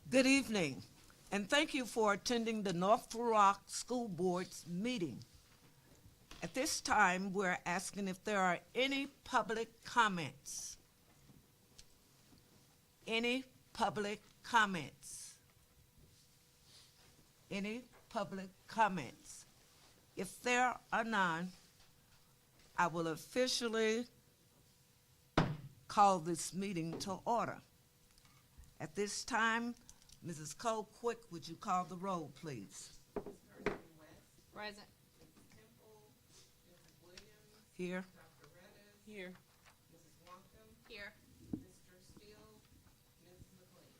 Good evening, and thank you for attending the North Little Rock School Board's meeting. At this time, we're asking if there are any public comments. Any public comments? Any public comments? If there are none, I will officially call this meeting to order. At this time, Mrs. Cole Quick, would you call the roll, please? Present. Mrs. Temple, Mrs. Williams, Here. Dr. Redis, Here. Mrs. Wonkum, Here. Mr. Steele, Ms. McLean.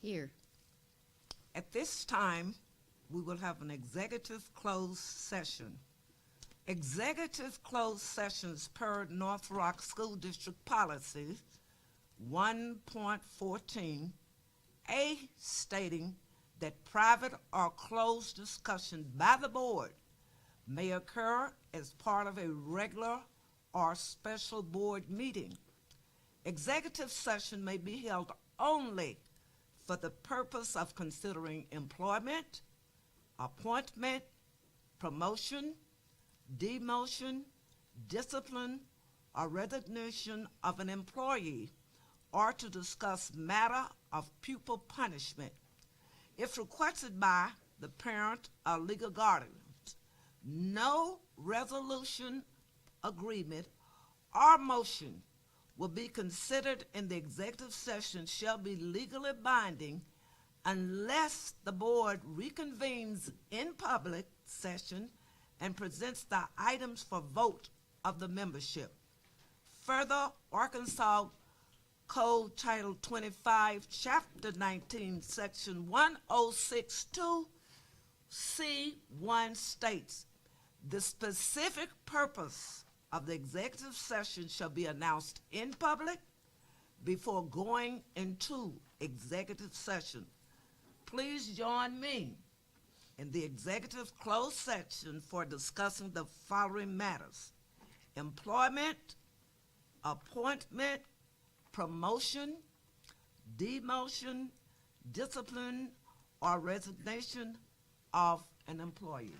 Here. At this time, we will have an executive closed session. Executive closed sessions per North Rock School District Policy 1.14, A, stating that private or closed discussion by the board may occur as part of a regular or special board meeting. Executive session may be held only for the purpose of considering employment, appointment, promotion, demotion, discipline, or resignation of an employee, or to discuss matter of pupil punishment. If requested by the parent or legal guardian, no resolution, agreement, or motion will be considered in the executive session shall be legally binding unless the board reconvenes in public session and presents the items for vote of the membership. Further, Arkansas Code Title 25, Chapter 19, Section 1062, C1 states, the specific purpose of the executive session shall be announced in public before going into executive session. Please join me in the executive closed session for discussing the following matters: employment, appointment, promotion, demotion, discipline, or resignation of an employee.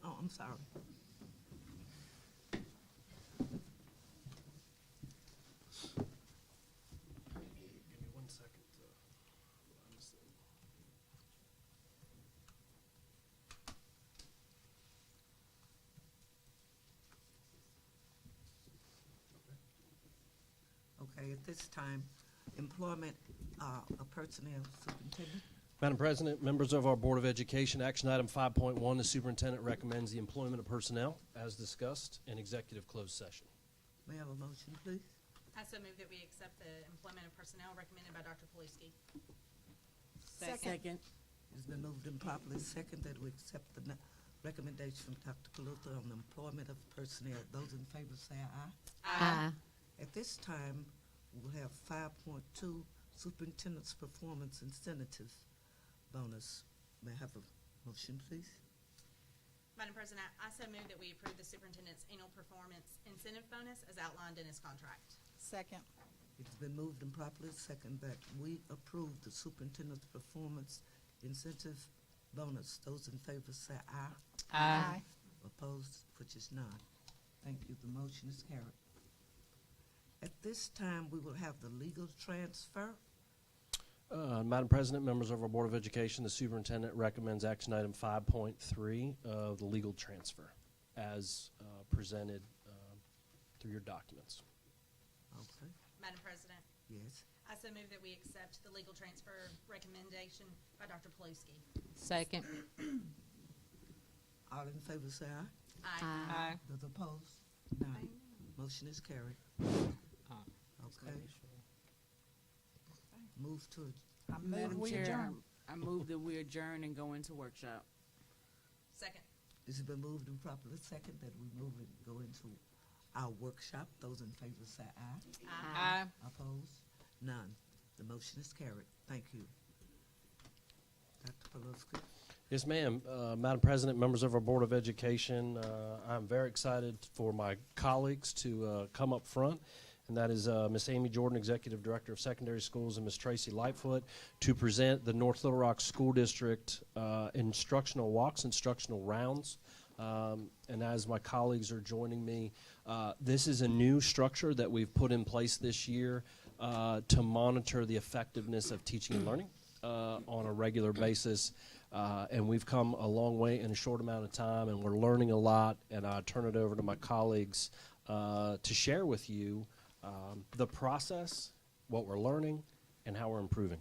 Oh, I'm sorry. Give me 1 second to find this thing. Okay, at this time, employment of personnel superintendent. Madam President, members of our Board of Education, action item 5.1, the superintendent recommends the employment of personnel as discussed in executive closed session. May I have a motion, please? I so move that we accept the employment of personnel recommended by Dr. Paluski. Second. It's been moved and properly second that we accept the recommendation from Dr. Kaluta on the employment of personnel. Those in favor say aye. Aye. At this time, we'll have 5.2, superintendent's performance incentive bonus. May I have a motion, please? Madam President, I so move that we approve the superintendent's annual performance incentive bonus as outlined in his contract. Second. It's been moved and properly second that we approve the superintendent's performance incentive bonus. Those in favor say aye. Aye. Opposed, which is none. Thank you. The motion is carried. At this time, we will have the legal transfer. Madam President, members of our Board of Education, the superintendent recommends action item 5.3 of the legal transfer as presented through your documents. Okay, Madam President, yes. I so move that we accept the legal transfer recommendation by Dr. Paluski. Second. All in favor say aye. Aye. Those opposed? None. Motion is carried. Okay. Move to, Madam Chair, I move that we adjourn and go into workshop. Second. it's been moved and properly second that we move and go into our workshop. Those in favor say aye. Aye. Opposed? None. The motion is carried. Thank you. Dr. Paluski. Yes, ma'am. Madam President, members of our Board of Education, I'm very excited for my colleagues to come up front, and that is Ms. Amy Jordan, Executive Director of Secondary Schools, and Ms. Tracy Lightfoot, to present the North Little Rock School District instructional walks, instructional rounds. And as my colleagues are joining me, this is a new structure that we've put in place this year to monitor the effectiveness of teaching and learning on a regular basis. And we've come a long way in a short amount of time, and we're learning a lot, and I turn it over to my colleagues to share with you the process, what we're learning, and how we're improving.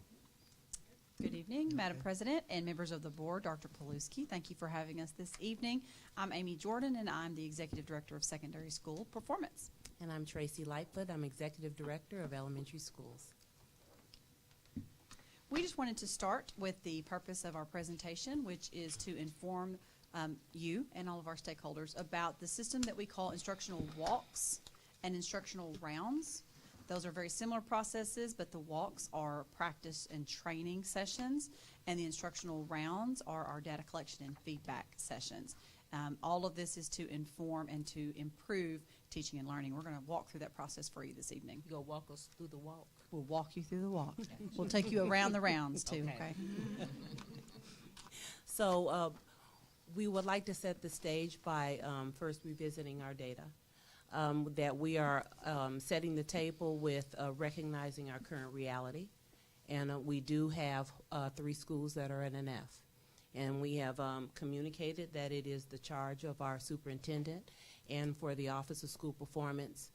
Good evening, Madam President and members of the board, Dr. Paluski. Thank you for having us this evening. I'm Amy Jordan, and I'm the Executive Director of Secondary School Performance. And I'm Tracy Lightfoot. I'm Executive Director of Elementary Schools. We just wanted to start with the purpose of our presentation, which is to inform you and all of our stakeholders about the system that we call instructional walks and instructional rounds. Those are very similar processes, but the walks are practice and training sessions, and the instructional rounds are our data collection and feedback sessions. All of this is to inform and to improve teaching and learning. We're going to walk through that process for you this evening. You go walk us through the walk. We'll walk you through the walk. We'll take you around the rounds, too, okay? So we would like to set the stage by first revisiting our data. That we are setting the table with recognizing our current reality. And we do have 3 schools that are at an F. And we have communicated that it is the charge of our superintendent and for the Office of School Performance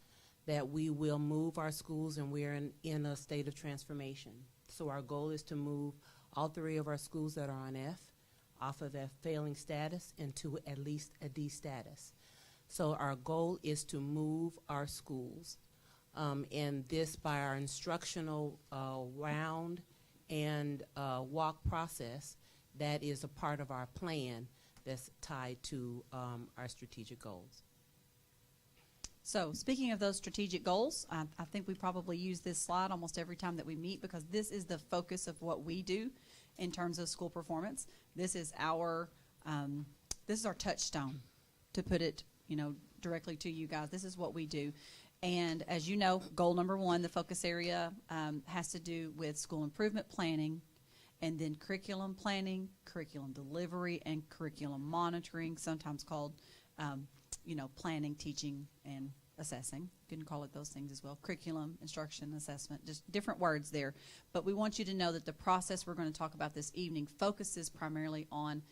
that we will move our schools, and we're in a state of transformation. So our goal is to move all 3 of our schools that are on F off of that failing status into at least a D status. So our goal is to move our schools, and this by our instructional round and walk process that is a part of our plan that's tied to our strategic goals. So speaking of those strategic goals, I think we probably use this slide almost every time that we meet because this is the focus of what we do in terms of school performance. This is our touchstone, to put it directly to you guys. This is what we do. And as you know, goal number 1, the focus area, has to do with school improvement planning and then curriculum planning, curriculum delivery, and curriculum monitoring, sometimes called, planning, teaching, and assessing. You can call it those things as well. Curriculum, instruction, assessment, just different words there. But we want you to know that the process we're going to talk about this evening focuses primarily on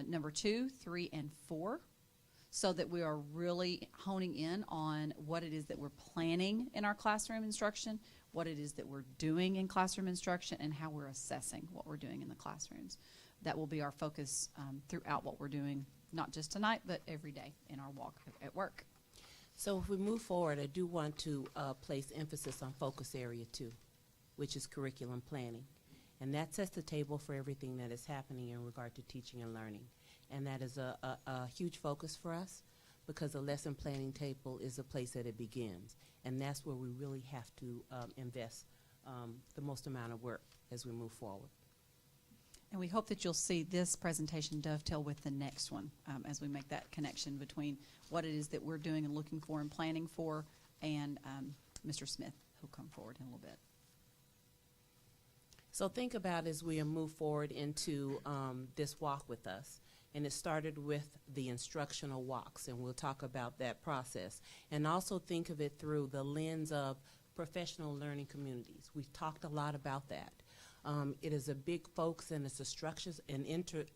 number 2, 3, and 4, so that we are really honing in on what it is that we're planning in our classroom instruction, what it is that we're doing in classroom instruction, and how we're assessing what we're doing in the classrooms. That will be our focus throughout what we're doing, not just tonight, but every day in our walk at work. So if we move forward, I do want to place emphasis on focus area 2, which is curriculum planning. And that sets the table for everything that is happening in regard to teaching and learning. And that is a huge focus for us, because the lesson planning table is a place that it begins. And that's where we really have to invest the most amount of work as we move forward. And we hope that you'll see this presentation dovetail with the next one as we make that connection between what it is that we're doing and looking for and planning for, and Mr. Smith, who'll come forward in a little bit. So think about as we move forward into this walk with us. And it started with the instructional walks, and we'll talk about that process. And also think of it through the lens of professional learning communities. We've talked a lot about that. It is a big focus, and it's an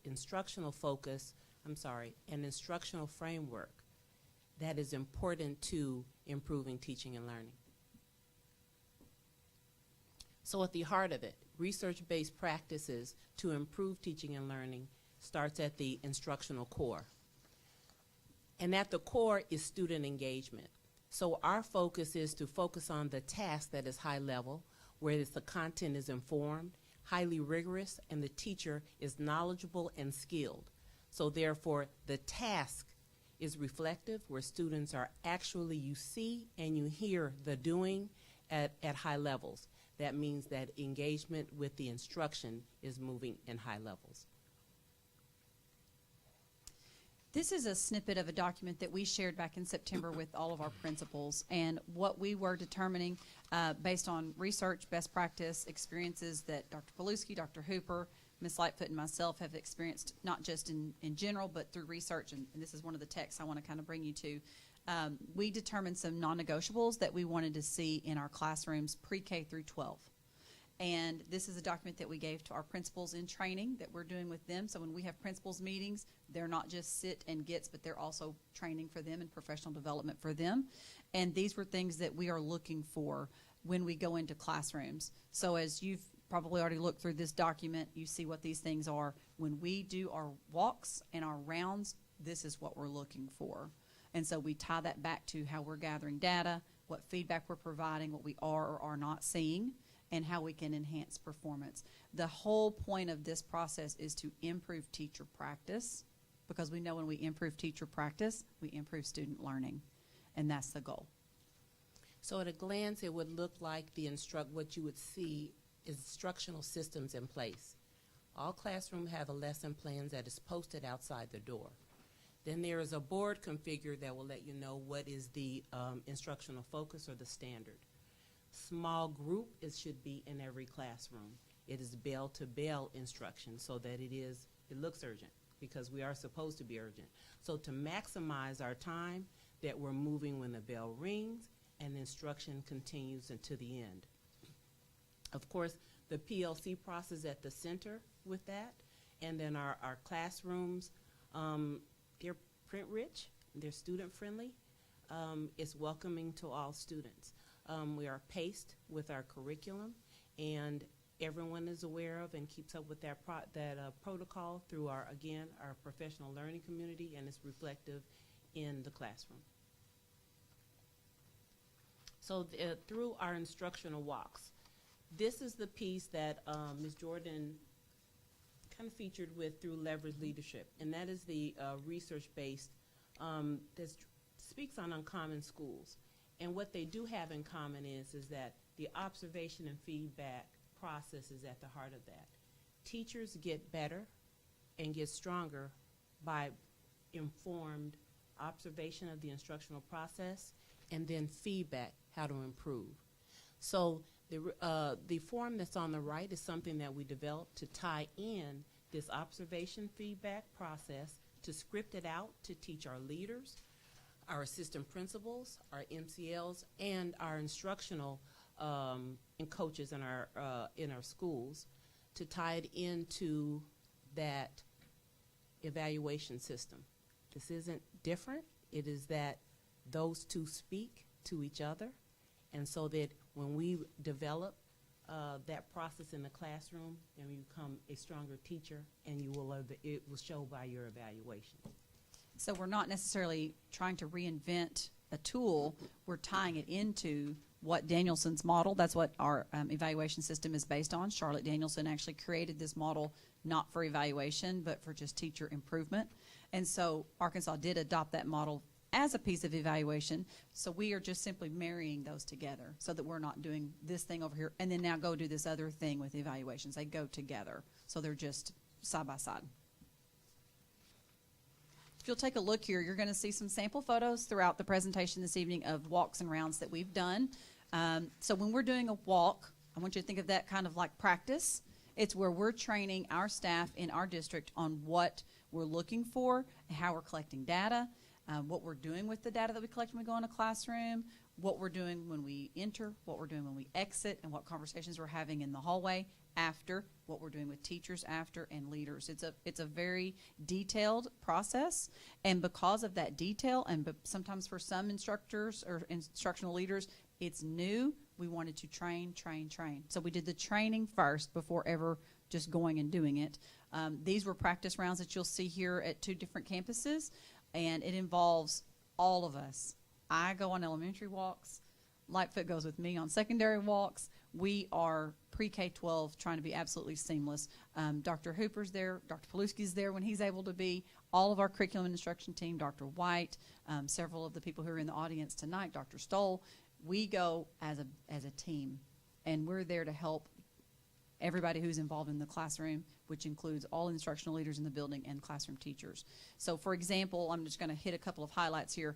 instructional focus, an instructional framework that is important to improving teaching and learning. So at the heart of it, research-based practices to improve teaching and learning starts at the instructional core. And at the core is student engagement. So our focus is to focus on the task that is high level, where the content is informed, highly rigorous, and the teacher is knowledgeable and skilled. So therefore, the task is reflective, where students are actually, you see and you hear the doing at high levels. That means that engagement with the instruction is moving in high levels. This is a snippet of a document that we shared back in September with all of our principals, and what we were determining based on research, best practice, experiences that Dr. Paluski, Dr. Hooper, Ms. Lightfoot, and myself have experienced, not just in general, but through research, and this is one of the texts I want to kind of bring you to. We determined some non-negotiables that we wanted to see in our classrooms pre-K through 12. And this is a document that we gave to our principals in training that we're doing with them. So when we have principals meetings, they're not just sit and gets, but they're also training for them and professional development for them. And these were things that we are looking for when we go into classrooms. So as you've probably already looked through this document, you see what these things are. When we do our walks and our rounds, this is what we're looking for. And so we tie that back to how we're gathering data, what feedback we're providing, what we are or are not seeing, and how we can enhance performance. The whole point of this process is to improve teacher practice, because we know when we improve teacher practice, we improve student learning, and that's the goal. So at a glance, it would look like what you would see is instructional systems in place. All classrooms have a lesson plan that is posted outside the door. Then there is a board configured that will let you know what is the instructional focus or the standard. Small group, it should be in every classroom. It is bell-to-bell instruction, so that it looks urgent, because we are supposed to be urgent. So to maximize our time, that we're moving when the bell rings and instruction continues until the end. Of course, the PLC process at the center with that, and then our classrooms, they're print-rich, they're student-friendly, it's welcoming to all students. We are paced with our curriculum, and everyone is aware of and keeps up with that protocol through our professional learning community, and it's reflective in the classroom. So through our instructional walks, this is the piece that Ms. Jordan kind of featured with through leverage leadership, and that is the research-based that speaks on uncommon schools. And what they do have in common is that the observation and feedback process is at the heart of that. Teachers get better and get stronger by informed observation of the instructional process and then feedback, how to improve. So The form that's on the right is something that we developed to tie in this observation feedback process, to script it out, to teach our leaders, our assistant principals, our MCLs, and our instructional and coaches in our schools, to tie it into that evaluation system. This isn't different. It is that those two speak to each other, and so that when we develop that process in the classroom, then you become a stronger teacher, and it will show by your evaluation. So we're not necessarily trying to reinvent a tool. We're tying it into what Danielson's model, that's what our evaluation system is based on. Charlotte Danielson actually created this model not for evaluation, but for just teacher improvement. And so Arkansas did adopt that model as a piece of evaluation. So we are just simply marrying those together so that we're not doing this thing over here and then now go do this other thing with evaluations. They go together. So they're just side by side. If you'll take a look here, you're going to see some sample photos throughout the presentation this evening of walks and rounds that we've done. So when we're doing a walk, I want you to think of that kind of like practice. It's where we're training our staff in our district on what we're looking for, how we're collecting data, what we're doing with the data that we collect when we go in a classroom, what we're doing when we enter, what we're doing when we exit, and what conversations we're having in the hallway after, what we're doing with teachers after, and leaders. It's a very detailed process, and because of that detail, and sometimes for some instructors or instructional leaders, it's new. We wanted to train. So we did the training first before ever just going and doing it. These were practice rounds that you'll see here at 2 different campuses, and it involves all of us. I go on elementary walks. Lightfoot goes with me on secondary walks. We are pre-K-12 trying to be absolutely seamless. Dr. Hooper's there. Dr. Paluski's there when he's able to be. All of our curriculum and instruction team, Dr. White, several of the people who are in the audience tonight, Dr. Stoll. We go as a team, and we're there to help everybody who's involved in the classroom, which includes all instructional leaders in the building and classroom teachers. So, for example, I'm just going to hit a couple of highlights here.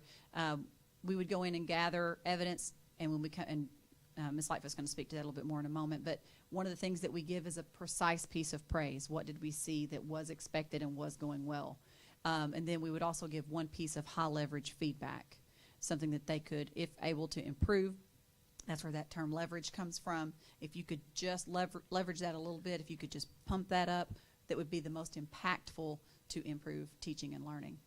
We would go in and gather evidence, and when we come, and Ms. Lightfoot's going to speak to that a little bit more in a moment, but one of the things that we give is a precise piece of praise. What did we see that was expected and was going well? And then we would also give one piece of high leverage feedback, something that they could, if able to improve. That's where that term leverage comes from. If you could just leverage that a little bit, if you could just pump that up, that would be the most impactful to improve teaching and learning.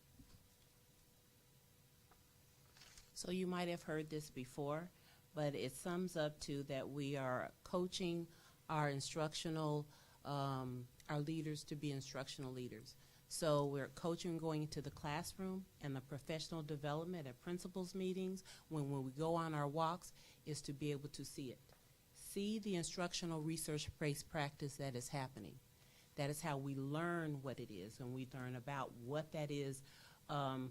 So you might have heard this before, but it sums up to that we are coaching our instructional, our leaders to be instructional leaders. So we're coaching going into the classroom, and the professional development at principals meetings, when we go on our walks, is to be able to see it. See the instructional research-based practice that is happening. That is how we learn what it is, and we learn about what that is.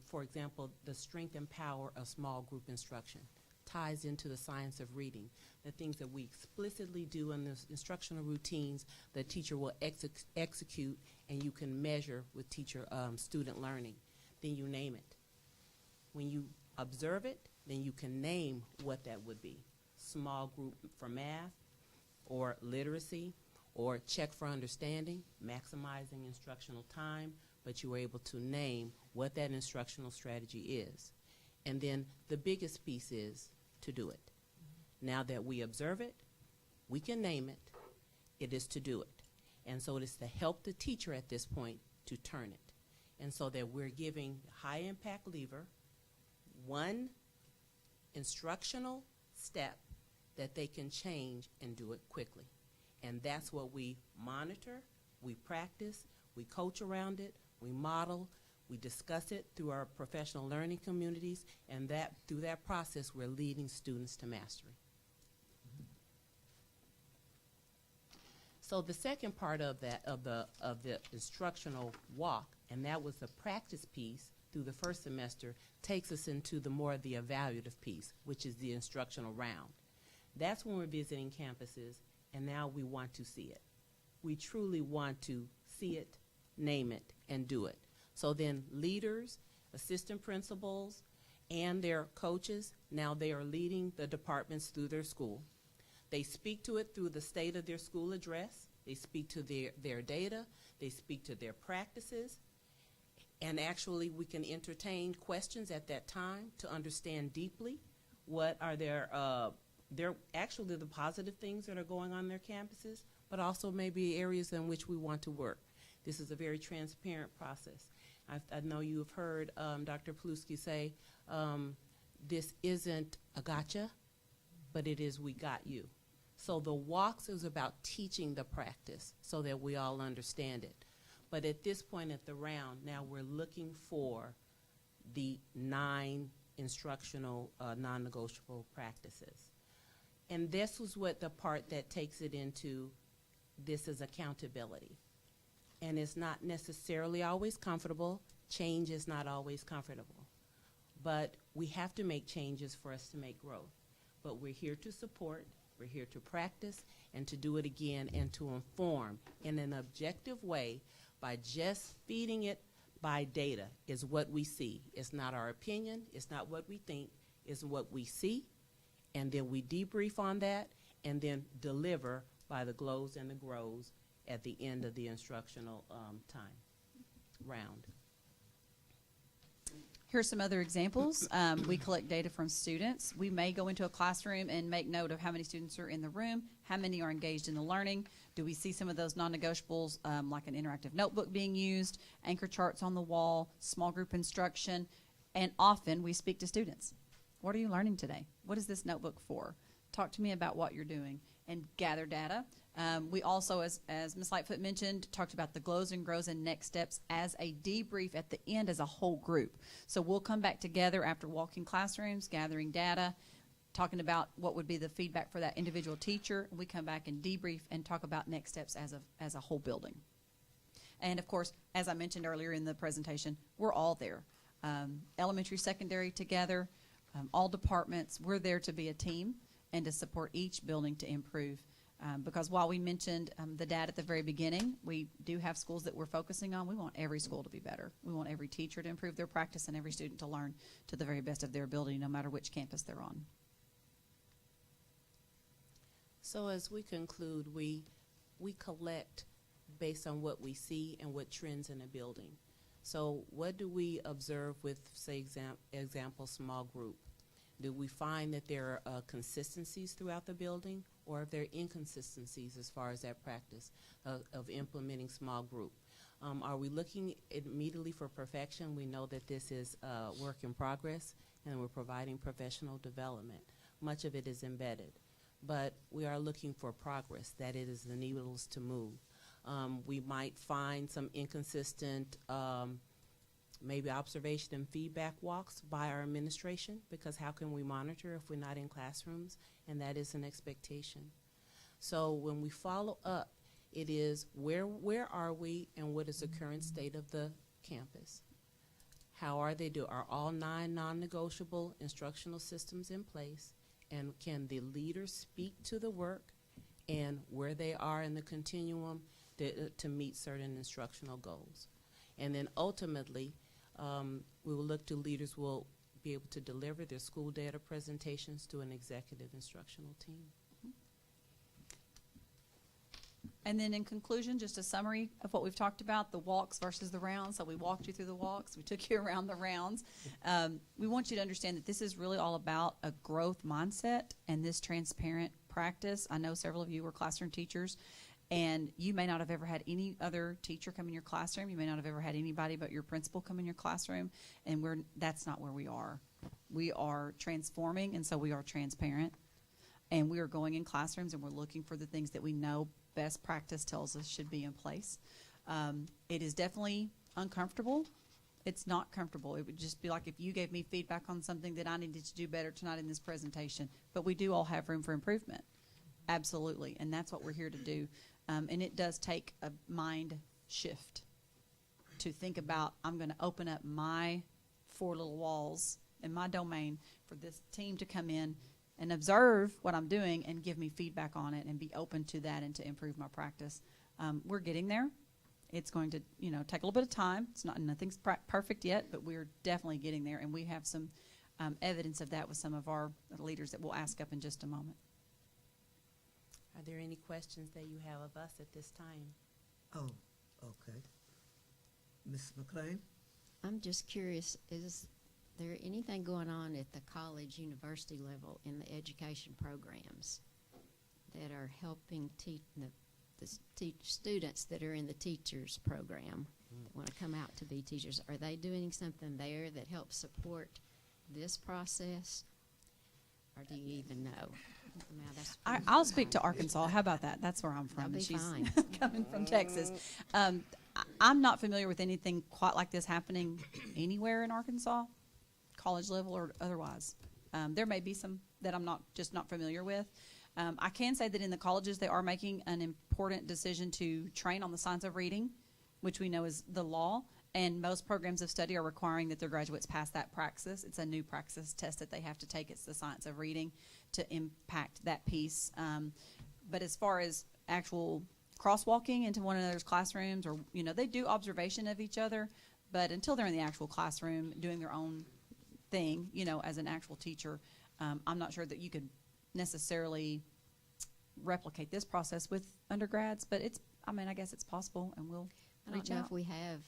For example, the strength and power of small group instruction ties into the science of reading. The things that we explicitly do in the instructional routines, the teacher will execute, and you can measure with teacher student learning. Then you name it. When you observe it, then you can name what that would be. Small group for math, or literacy, or check for understanding, maximizing instructional time, but you were able to name what that instructional strategy is. And then the biggest piece is to do it. Now that we observe it, we can name it, it is to do it. And so it is to help the teacher at this point to turn it. And so that we're giving high impact lever one instructional step that they can change and do it quickly. And that's what we monitor, we practice, we coach around it, we model, we discuss it through our professional learning communities, and that through that process we're leading students to mastery. So the second part of that of the instructional walk, and that was the practice piece through the first semester, takes us into the more of the evaluative piece, which is the instructional round. That's when we're visiting campuses, and now we want to see it. We truly want to see it, name it, and do it. So then leaders, assistant principals, and their coaches, now they are leading the departments through their school. They speak to it through the state of their school address. They speak to their data. They speak to their practices. And actually, we can entertain questions at that time to understand deeply what are their actually the positive things that are going on their campuses, but also maybe areas in which we want to work. This is a very transparent process. I know you have heard Dr. Paluski say, this isn't a gotcha, but it is we got you. So the walks is about teaching the practice so that we all understand it. But at this point at the round, now we're looking for the 9 instructional non-negotiable practices. And this was what the part that takes it into this is accountability. And it's not necessarily always comfortable. Change is not always comfortable. But we have to make changes for us to make growth. But we're here to support, we're here to practice, and to do it again, and to inform in an objective way by just feeding it by data is what we see. It's not our opinion, it's not what we think, it's what we see, and then we debrief on that, and then deliver by the glows and the grows at the end of the instructional time round. Here's some other examples. We collect data from students. We may go into a classroom and make note of how many students are in the room, how many are engaged in the learning. Do we see some of those non-negotiables like an interactive notebook being used, anchor charts on the wall, small group instruction, and often we speak to students. What are you learning today? What is this notebook for? Talk to me about what you're doing, and gather data. We also, as Ms. Lightfoot mentioned, talked about the glows and grows and next steps as a debrief at the end as a whole group. So we'll come back together after walking classrooms, gathering data, talking about what would be the feedback for that individual teacher. And we come back and debrief and talk about next steps as a whole building. And of course, as I mentioned earlier in the presentation, we're all there. Elementary, secondary together, all departments, we're there to be a team and to support each building to improve. Because while we mentioned the data at the very beginning, we do have schools that we're focusing on. We want every school to be better. We want every teacher to improve their practice and every student to learn to the very best of their ability, no matter which campus they're on. So as we conclude, we collect based on what we see and what trends in a building. So what do we observe with, say, example, small group? Do we find that there are consistencies throughout the building, or are there inconsistencies as far as that practice of implementing small group? Are we looking immediately for perfection? We know that this is a work in progress, and we're providing professional development. Much of it is embedded, but we are looking for progress, that it is the needles to move. We might find some inconsistent maybe observation and feedback walks by our administration, because how can we monitor if we're not in classrooms? And that is an expectation. So when we follow up, it is where are we and what is the current state of the campus? How are they doing? Are all 9 non-negotiable instructional systems in place? And can the leaders speak to the work and where they are in the continuum to meet certain instructional goals? And then ultimately, we will look to leaders who will be able to deliver their school data presentations to an executive instructional team. And then in conclusion, just a summary of what we've talked about, the walks versus the rounds. So we walked you through the walks. We took you around the rounds. We want you to understand that this is really all about a growth mindset and this transparent practice. I know several of you were classroom teachers, and you may not have ever had any other teacher come in your classroom. You may not have ever had anybody but your principal come in your classroom, and that's not where we are. We are transforming, and so we are transparent. And we are going in classrooms, and we're looking for the things that we know best practice tells us should be in place. It is definitely uncomfortable. It's not comfortable. It would just be like if you gave me feedback on something that I needed to do better tonight in this presentation. But we do all have room for improvement. Absolutely. And that's what we're here to do. And it does take a mind shift to think about, I'm going to open up my 4 little walls in my domain for this team to come in and observe what I'm doing and give me feedback on it and be open to that and to improve my practice. We're getting there. It's going to, take a little bit of time. Nothing's perfect yet, but we're definitely getting there. And we have some evidence of that with some of our leaders that we'll ask up in just a moment. Are there any questions that you have of us at this time? Oh, okay. Ms. McLean? I'm just curious, is there anything going on at the college, university level in the education programs that are helping students that are in the teachers program that want to come out to be teachers? Are they doing something there that helps support this process? Or do you even know? Now, that's I'll speak to Arkansas. How about that? That's where I'm from. That'll be She's fine. coming from Texas. I'm not familiar with anything quite like this happening anywhere in Arkansas, college level or otherwise. There may be some that I'm not familiar with. I can say that in the colleges they are making an important decision to train on the science of reading, which we know is the law. And most programs of study are requiring that their graduates pass that praxis. It's a new praxis test that they have to take. It's the science of reading to impact that piece. But as far as actual crosswalking into one another's classrooms, or they do observation of each other, but until they're in the actual classroom doing their own thing, as an actual teacher, I'm not sure that you could necessarily replicate this process with undergrads. But I guess it's possible, and we'll I reach don't know out. if we have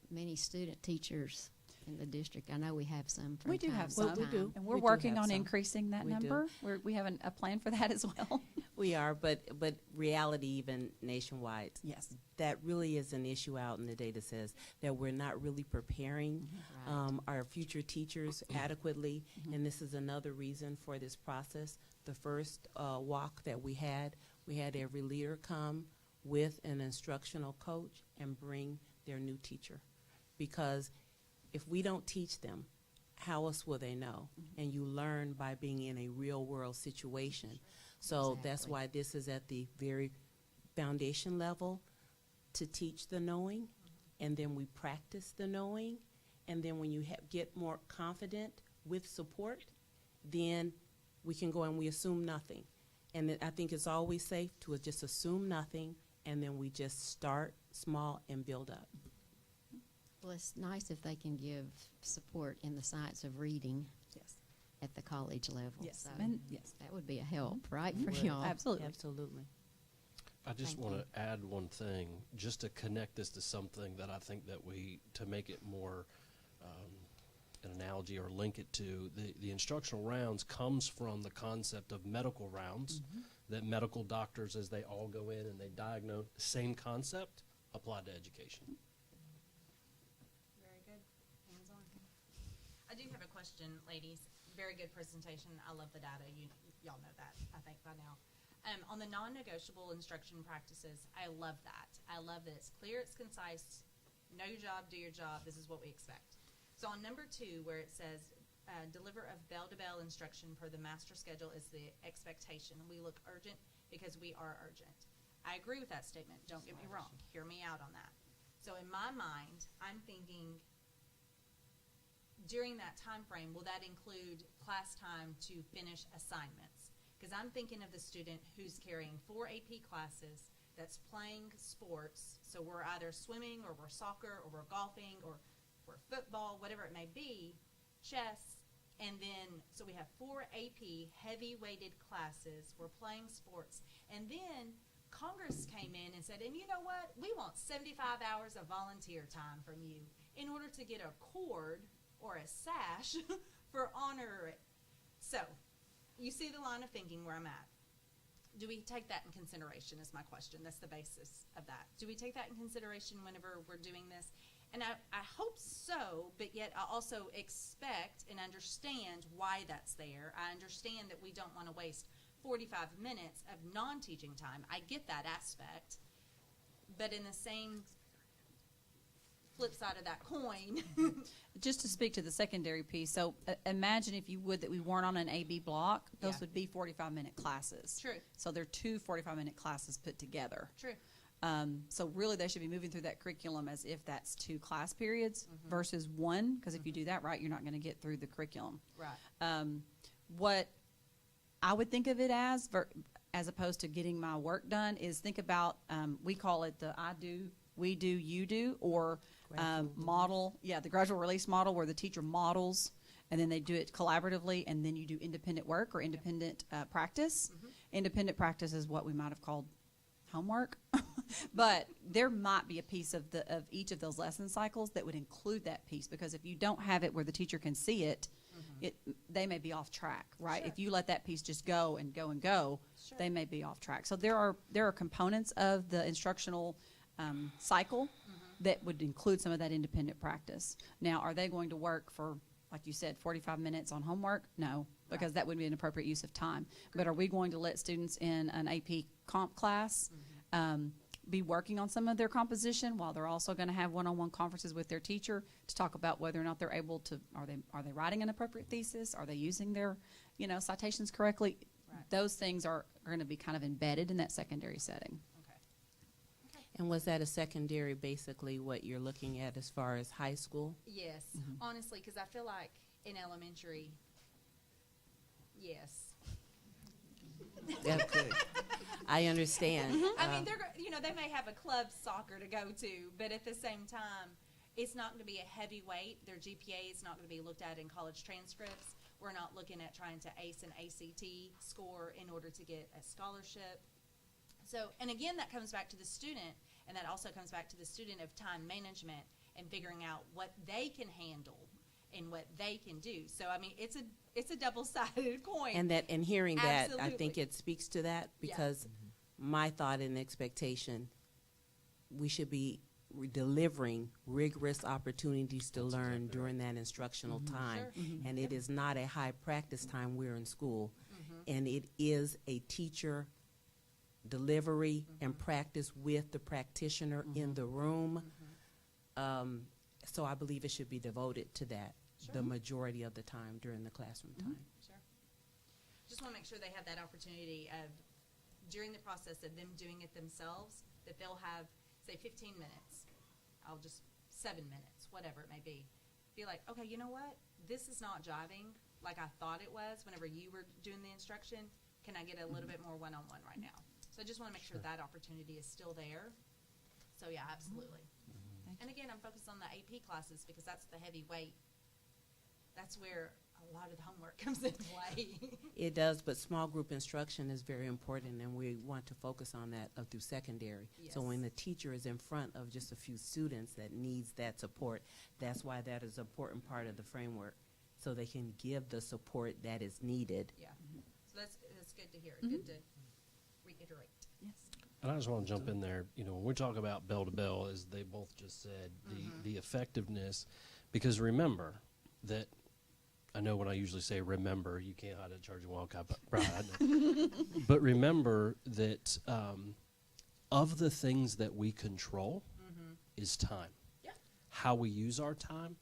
many student teachers in the district. I know we have some from We do time have to some. time. We do. And we're We do working have on some. increasing that We do. number. We have a plan for that as well. We are, but reality, even nationwide, Yes. that really is an issue out in the data, says that we're not really preparing Right. our future teachers adequately, and this is another reason for this process. The first walk that we had every leader come with an instructional coach and bring their new teacher, because if we don't teach them, how else will they know? And you learn by being in a real world situation. So that's Exactly. why this is at the very foundation level, to teach the knowing, and then we practice the knowing, and then when you get more confident with support, then we can go and we assume nothing. And I think it's always safe to just assume nothing, and then we just start small and build up. Well, it's nice if they can give support in the science of reading Yes. at the college level. Yes. So And yes. that would be a help, right, for Would. y'all? Absolutely. Absolutely. I just Thank want you. to add one thing, just to connect this to something that I think that to make it more an analogy or link it to, the instructional rounds comes from the concept of medical rounds, that medical doctors, as they all go in and they diagnose, same concept applied to education. Very good. Hands on. I do have a question, ladies. Very good presentation. I love the data. Y'all know that, I think, by now. On the non-negotiable instruction practices, I love that. I love that it's clear, it's concise. Know your job, do your job. This is what we expect. So on number 2, where it says, deliver of bell-to-bell instruction per the master schedule is the expectation. We look urgent because we are urgent. I agree with that statement. Don't get me wrong. Hear me out on that. So in my mind, I'm thinking, during that time frame, will that include class time to finish assignments? Because I'm thinking of the student who's carrying 4 AP classes, that's playing sports, so we're either swimming or we're soccer or we're golfing or we're football, whatever it may be, chess, and then, so we have 4 AP heavy-weighted classes, we're playing sports, and then Congress came in and said, and you know what, we want 75 hours of volunteer time from you in order to get a cord or a sash for honor. So, you see the line of thinking where I'm at. Do we take that in consideration is my question. That's the basis of that. Do we take that in consideration whenever we're doing this? And I hope so, but yet I also expect and understand why that's there. I understand that we don't want to waste 45 minutes of non-teaching time. I get that aspect. But in the same flip side of that coin, Just to speak to the secondary piece, so imagine if you would that we weren't on an AB block, those Yeah. would be 45-minute classes. True. So they're 2 45-minute classes put together. true. So really they should be moving through that curriculum as if that's 2 class periods versus 1, because if you do that right, you're not going to get through the curriculum. Right. What I would think of it as opposed to getting my work done, is think about, we call it the I do, we do, you do, or model, the gradual release model, where the teacher models and then they do it collaboratively, and then you do independent work or independent practice. Independent practice is what we might have called homework. But there might be a piece of each of those lesson cycles that would include that piece, because if you don't have it where the teacher can see it, they may be off track, right? Sure. If you let that piece just go and go and go, Sure. they may be off track. So there are components of the instructional cycle that would include some of that independent practice. Now, are they going to work for, like you said, 45 minutes on homework? No, because that would be an appropriate use of time. But are we going to let students in an AP comp class be working on some of their composition while they're also going to have one-on-one conferences with their teacher to talk about whether or not they're able to, are they writing an appropriate thesis? Are they using their, citations correctly? Right. Those things are going to be kind of embedded in that secondary setting. Okay. And was that a secondary, basically what you're looking at as far as high school? Yes, honestly, because I feel like in elementary, yes. That's good. I understand. I mean, they may have a club soccer to go to, but at the same time, it's not going to be a heavy weight. Their GPA is not going to be looked at in college transcripts. We're not looking at trying to ace an ACT score in order to get a scholarship. So, and again, that comes back to the student, and that also comes back to the student of time management and figuring out what they can handle and what they can do. So, I mean, it's a double-sided coin. And hearing that, I think Absolutely. it speaks to that, Yeah. because my thought and expectation, we should be delivering rigorous opportunities to learn during that instructional time. Sure. And it is not a high practice time we're in school. And it is a teacher delivery and practice with the practitioner in the room. So I believe it should be devoted to that the majority of the time during the classroom time. Sure. Just want to make sure they have that opportunity of, during the process of them doing it themselves, that they'll have, say, 15 minutes. 7 minutes, whatever it may be. Be like, okay, you know what? This is not jiving like I thought it was whenever you were doing the instruction. Can I get a little bit more one-on-one right now? So I just want to make sure that opportunity is still there. So, yeah, absolutely. And again, I'm focused on the AP classes because that's the heavy weight. That's where a lot of the homework comes into play. It does, but small group instruction is very important, and we want to focus on that through secondary. So when the teacher is in front of just a few students that needs that support, that's why that is an important part of the framework, so they can give the support that is needed. Yeah. So that's good to hear. Good to reiterate. Yes. And I just want to jump in there. When we talk about bell to bell, as they both just said, the effectiveness, because remember that, I know when I usually say remember, you can't hide a charging wildcat, but right, I know. But remember that of the things that we control is time. Yeah. How we use our time,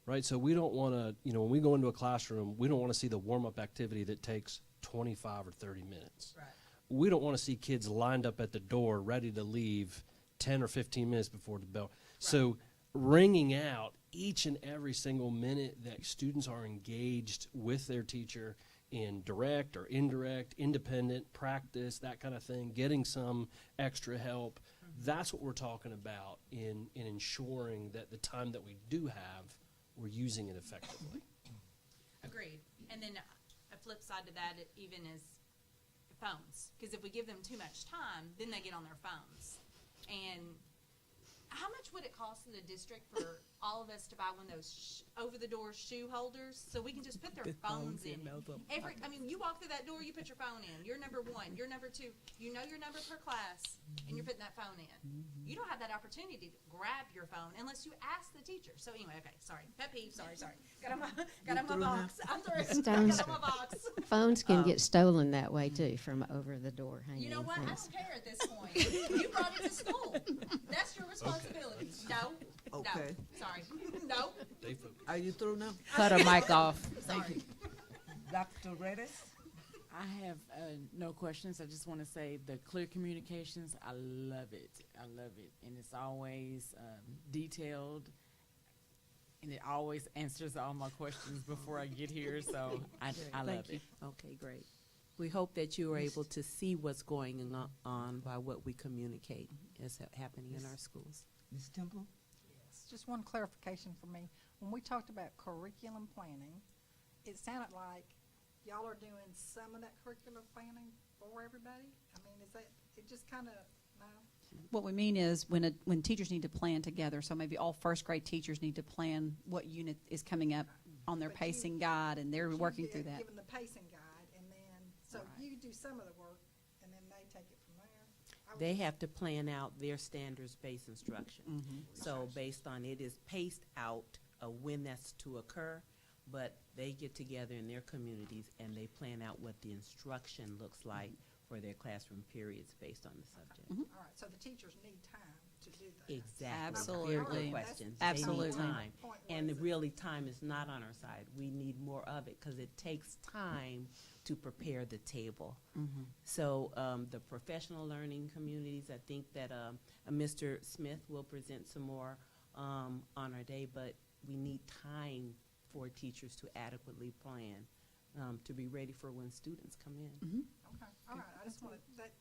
right? So we don't want to, when we go into a classroom, we don't want to see the warm-up activity that takes 25 or 30 minutes. Right. We don't want to see kids lined up at the door ready to leave 10 or 15 minutes before the bell. So ringing out each and every single minute that students are engaged with their teacher in direct or indirect, independent practice, that kind of thing, getting some extra help, that's what we're talking about in ensuring that the time that we do have, we're using it effectively. Agreed. And then a flip side to that even is phones. Because if we give them too much time, then they get on their phones. And how much would it cost in the district for all of us to buy one of those over-the-door shoe holders so we can just put their phones in? You walk through that door, you put your phone in. You're number one. You're number two. You know your number per class, and you're putting that phone in. You don't have that opportunity to grab your phone unless you ask the teacher. So anyway, okay, sorry. Pet peeve, sorry. Got on my box. I'm sorry. Stones. Got on my box. Phones can get stolen that way too, from over the door hanging. You know what? I things. don't care at this point. You brought it to school. That's your responsibility. No. Okay. No. Sorry. No. Are you through now? Cut her mic off. Sorry. Dr. Redis? I have no questions. I just want to say the clear communications, I love it. I love it. And it's always detailed. And it always answers all my questions before I get here. So I love it. Okay, great. We hope that you are able to see what's going on by what we communicate is happening in our schools. Ms. Temple? Just one clarification for me. When we talked about curriculum planning, it sounded like y'all are doing some of that curriculum planning, for everybody? I mean, is that, it just kind of, no? What we mean is when teachers need to plan together, so maybe all first grade teachers need to plan what unit is coming up on their But pacing guide, and they're You working get through that. Given the pacing guide, and then, so Right. you do some of the work, and then they take it from there? I They was- have to plan out their standards-based instruction. Mhm. So based on it is paced out of when that's to occur, but they get together in their communities and they plan out what the instruction looks like for their classroom periods based on the subject. Mhm. All right, so the teachers need time to do that. Exactly. Absolutely. Very good That's- question. absolutely. They need time. Point And was, really, time is not on our side. We need more of it because it takes time to prepare the table. Mhm. So the professional learning communities, I think that Mr. Smith will present some more on our day, but we need time for teachers to adequately plan to be ready for when students come in. Mhm. okay, all right, I just wanted, that,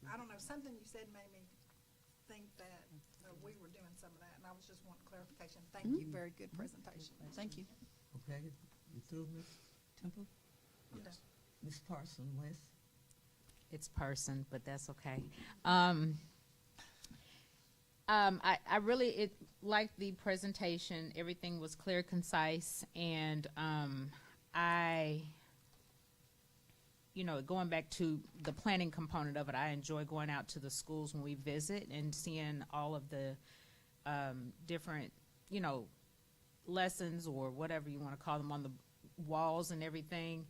I don't know, something you said made me think that we were doing some of that, and I was just wanting clarification. Thank you, very good presentation. Thank you. Okay, you through, Ms. Temple? I'm done. Ms. Parson West? It's person, but that's okay. I really liked the presentation. Everything was clear, concise, and going back to the planning component of it, I enjoy going out to the schools when we visit and seeing all of the different, lessons or whatever you want to call them on the walls and everything.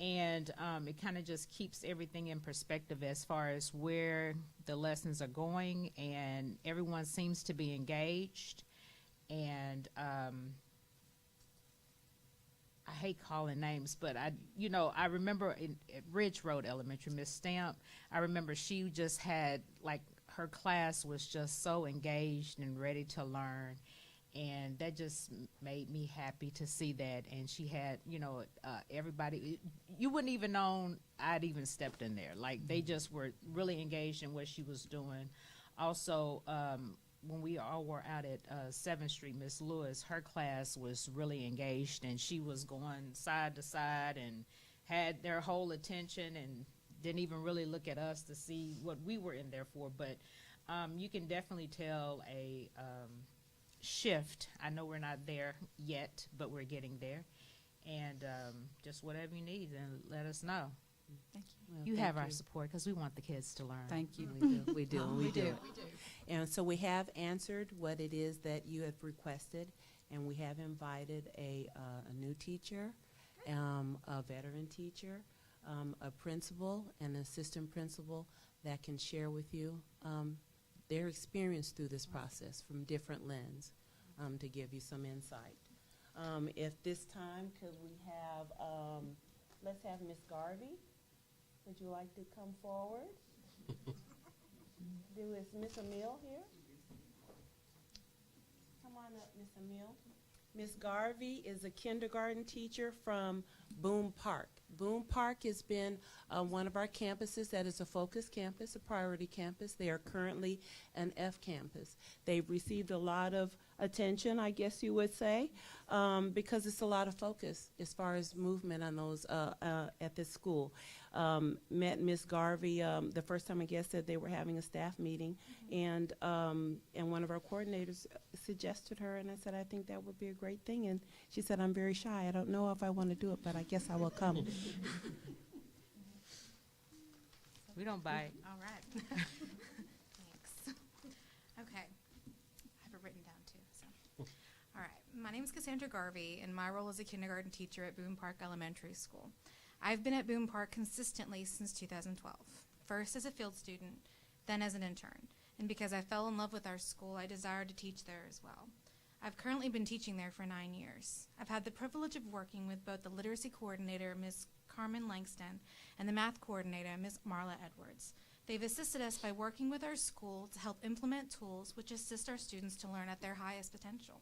And it kind of just keeps everything in perspective as far as where the lessons are going, and everyone seems to be engaged. And I hate calling names, but I remember at Ridge Road Elementary, Miss Stamp, I remember she just had, like, her class was just so engaged and ready to learn. And that just made me happy to see that. And she had, everybody, you wouldn't even known I'd even stepped in there. Like, they just were really engaged in what she was doing. Also, when we all were out at 7th Street, Miss Lewis, her class was really engaged, and she was going side to side and had their whole attention and didn't even really look at us to see what we were in there for. But you can definitely tell a shift. I know we're not there yet, but we're getting there. And just whatever you need, then let us know. Thank you. Well, You thank have our support because we want the kids to learn. Thank you. We do. Oh, We we do. do. And so we have answered what it is that you have requested, and we have invited a new teacher, a veteran teacher, a principal, and an assistant principal that can share with you their experience through this process from different lens to give you some insight. If this time, could we have, let's have Ms. Garvey. Would you like to come forward? Is Miss Emile here? Come on up, Miss Emile. Miss Garvey is a kindergarten teacher from Boone Park. Boone Park has been one of our campuses that is a focus campus, a priority campus. They are currently an F campus. They've received a lot of attention, I guess you would say, because it's a lot of focus as far as movement on those at this school. Met Miss Garvey the first time, I guess, that they were having a staff meeting, and one of our coordinators suggested her, and I said, I think that would be a great thing. And she said, I'm very shy. I don't know if I want to do it, but I guess I will come. We don't bite. All right. Thanks. Okay. I have it written down too. So, all right. My name is Cassandra Garvey, and my role is a kindergarten teacher at Boone Park Elementary School. I've been at Boone Park consistently since 2012. First as a field student, then as an intern. And because I fell in love with our school, I desired to teach there as well. I've currently been teaching there for 9 years. I've had the privilege of working with both the literacy coordinator, Ms. Carmen Langston, and the math coordinator, Ms. Marla Edwards. They've assisted us by working with our school to help implement tools which assist our students to learn at their highest potential.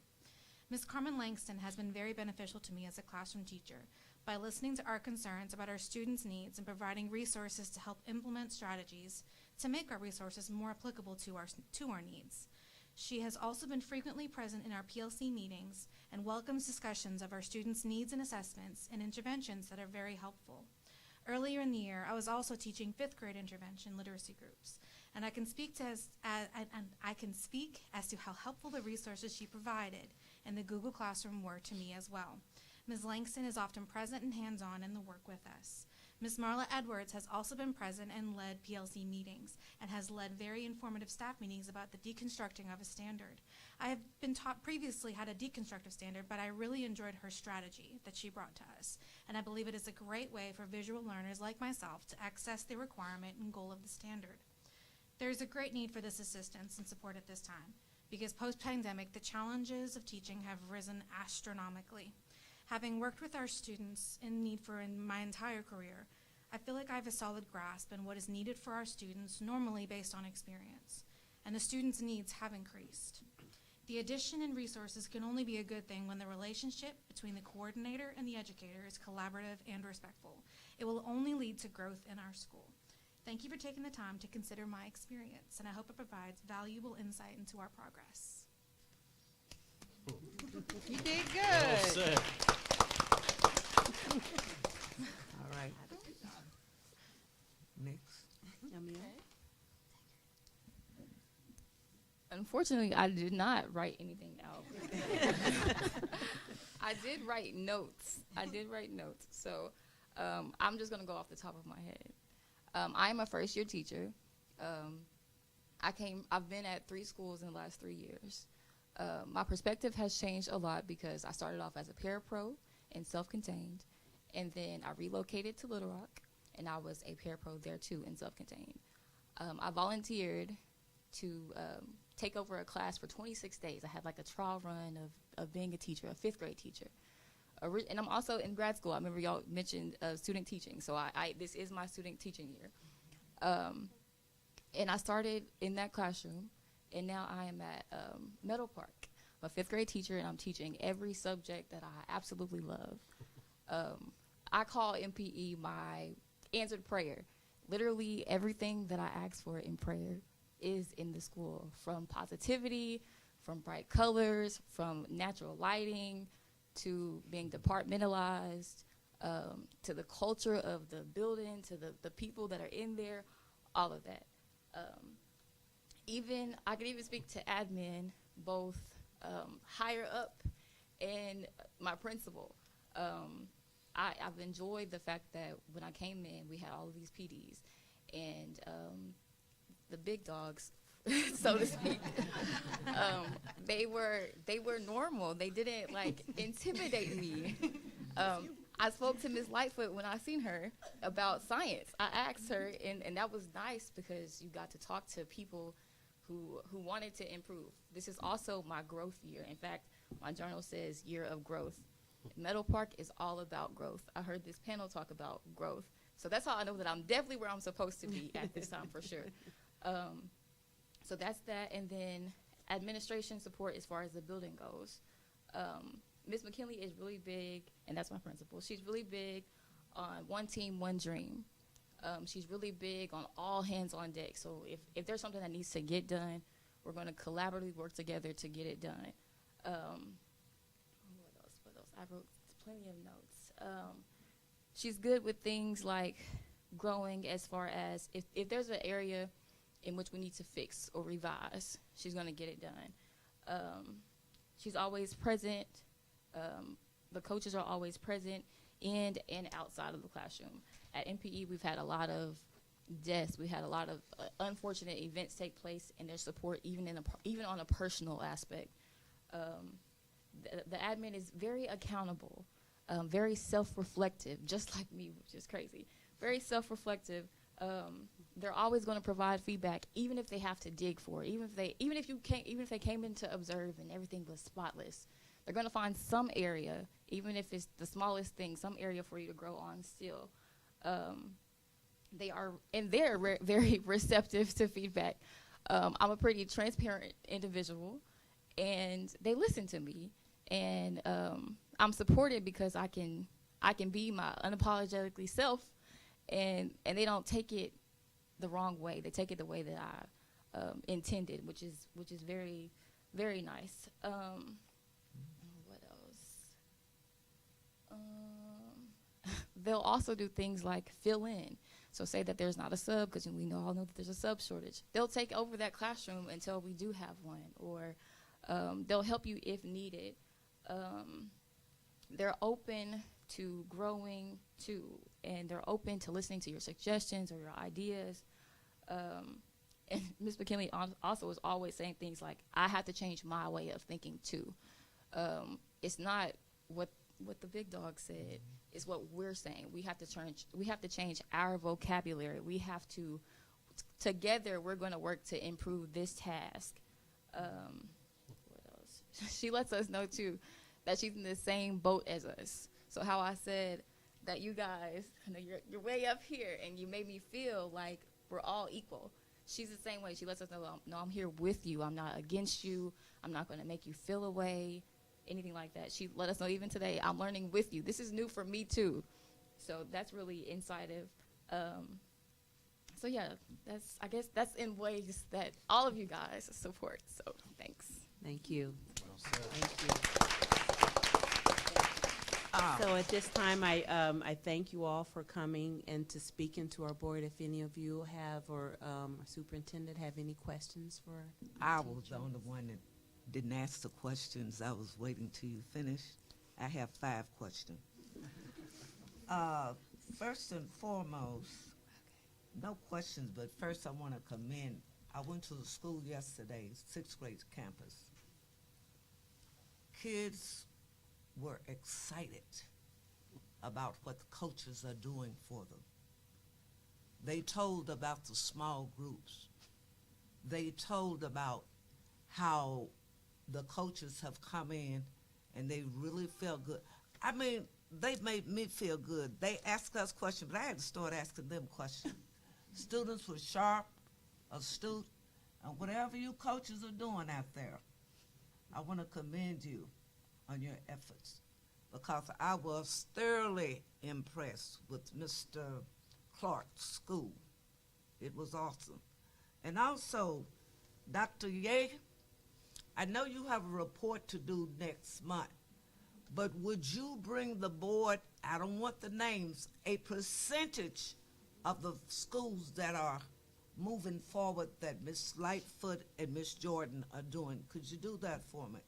Ms. Carmen Langston has been very beneficial to me as a classroom teacher by listening to our concerns about our students' needs and providing resources to help implement strategies to make our resources more applicable to our needs. She has also been frequently present in our PLC meetings and welcomes discussions of our students' needs and assessments and interventions that are very helpful. Earlier in the year, I was also teaching 5th grade intervention literacy groups, and I can speak as to how helpful the resources she provided in the Google Classroom were to me as well. Ms. Langston is often present and hands-on in the work with us. Ms. Marla Edwards has also been present and led PLC meetings and has led very informative staff meetings about the deconstructing of a standard. I have been taught previously how to deconstruct a standard, but I really enjoyed her strategy that she brought to us, and I believe it is a great way for visual learners like myself to access the requirement and goal of the standard. There is a great need for this assistance and support at this time, because post-pandemic, the challenges of teaching have risen astronomically. Having worked with our students in need for my entire career, I feel like I have a solid grasp on what is needed for our students, normally based on experience, and the students' needs have increased. The addition in resources can only be a good thing when the relationship between the coordinator and the educator is collaborative and respectful. It will only lead to growth in our school. Thank you for taking the time to consider my experience, and I hope it provides valuable insight into our progress. You did good. Well said. All right. Next. Amia? Unfortunately, I did not write anything out. I did write notes. So I'm just going to go off the top of my head. I am a first-year teacher. I've been at 3 schools in the last 3 years. My perspective has changed a lot because I started off as a parapro and self-contained, and then I relocated to Little Rock, and I was a parapro there too and self-contained. I volunteered to take over a class for 26 days. I had like a trial run of being a teacher, a 5th grade teacher. And I'm also in grad school. I remember y'all mentioned student teaching, so this is my student teaching year. And I started in that classroom, and now I am at Meadow Park. I'm a 5th grade teacher, and I'm teaching every subject that I absolutely love. I call MPE my answered prayer. Literally everything that I ask for in prayer is in the school, from positivity, from bright colors, from natural lighting, to being departmentalized, to the culture of the building, to the people that are in there, all of that. I could even speak to admin, both higher up and my principal. I've enjoyed the fact that when I came in, we had all of these PDs, and the big dogs, so to speak, they were normal. They didn't like intimidate me. I spoke to Ms. Lightfoot when I seen her about science. I asked her, and that was nice because you got to talk to people who wanted to improve. This is also my growth year. In fact, my journal says year of growth. Meadow Park is all about growth. I heard this panel talk about growth. So that's how I know that I'm definitely where I'm supposed to be at this time for sure. So that's that. And then administration support as far as the building goes. Ms. McKinley is really big, and that's my principal. She's really big on one team, one dream. She's really big on all hands on deck. So if there's something that needs to get done, we're going to collaboratively work together to get it done. What else? I wrote plenty of notes. She's good with things like growing as far as if there's an area in which we need to fix or revise, she's going to get it done. She's always present. The coaches are always present in and outside of the classroom. At MPE, we've had a lot of deaths. We had a lot of unfortunate events take place, and their support even on a personal aspect. The admin is very accountable, very self-reflective, just like me, which is crazy. Very self-reflective. They're always going to provide feedback, even if they have to dig for it. Even if they came in to observe and everything was spotless, they're going to find some area, even if it's the smallest thing, some area for you to grow on still. They're very receptive to feedback. I'm a pretty transparent individual, and they listen to me, and I'm supported because I can be my unapologetically self, and they don't take it the wrong way. They take it the way that I intended, which is very, very nice. What else? they'll also do things like fill in. So say that there's not a sub, because we all know that there's a sub shortage. They'll take over that classroom until we do have one, or they'll help you if needed. They're open to growing too, and they're open to listening to your suggestions or your ideas. And Ms. McKinley also is always saying things like, I have to change my way of thinking too. It's not what the big dog said, it's what we're saying. We have to change our vocabulary. We have to, together we're going to work to improve this task. What else? She lets us know too that she's in the same boat as us. So how I said that you guys, you're way up here and you made me feel like we're all equal. She's the same way. She lets us know, no, I'm here with you. I'm not against you. I'm not going to make you feel away, anything like that. She let us know even today, I'm learning with you. This is new for me too. So that's really insightful. So yeah, I guess that's in ways that all of you guys support. So thanks. Thank you. Well said. Thank you. So at this time, I thank you all for coming and to speaking to our board. If any of you have, or our superintendent have any questions for I was the only one that didn't ask the questions. I was waiting till you finished. I have 5 questions. First and foremost, no questions, but first I want to commend. I went to the school yesterday, 6th grade campus. Kids were excited about what the coaches are doing for them. They told about the small groups. They told about how the coaches have come in and they really felt good. I mean, they made me feel good. They asked us questions, but I had to start asking them questions. Students were sharp, astute, and whatever you coaches are doing out there, I want to commend you on your efforts, because I was thoroughly impressed with Mr. Clark's school. It was awesome. And also, Dr. Ye, I know you have a report to do next month, but would you bring the board, I don't want the names, a percentage of the schools that are moving forward that Ms. Lightfoot and Ms. Jordan are doing? Could you do that for me?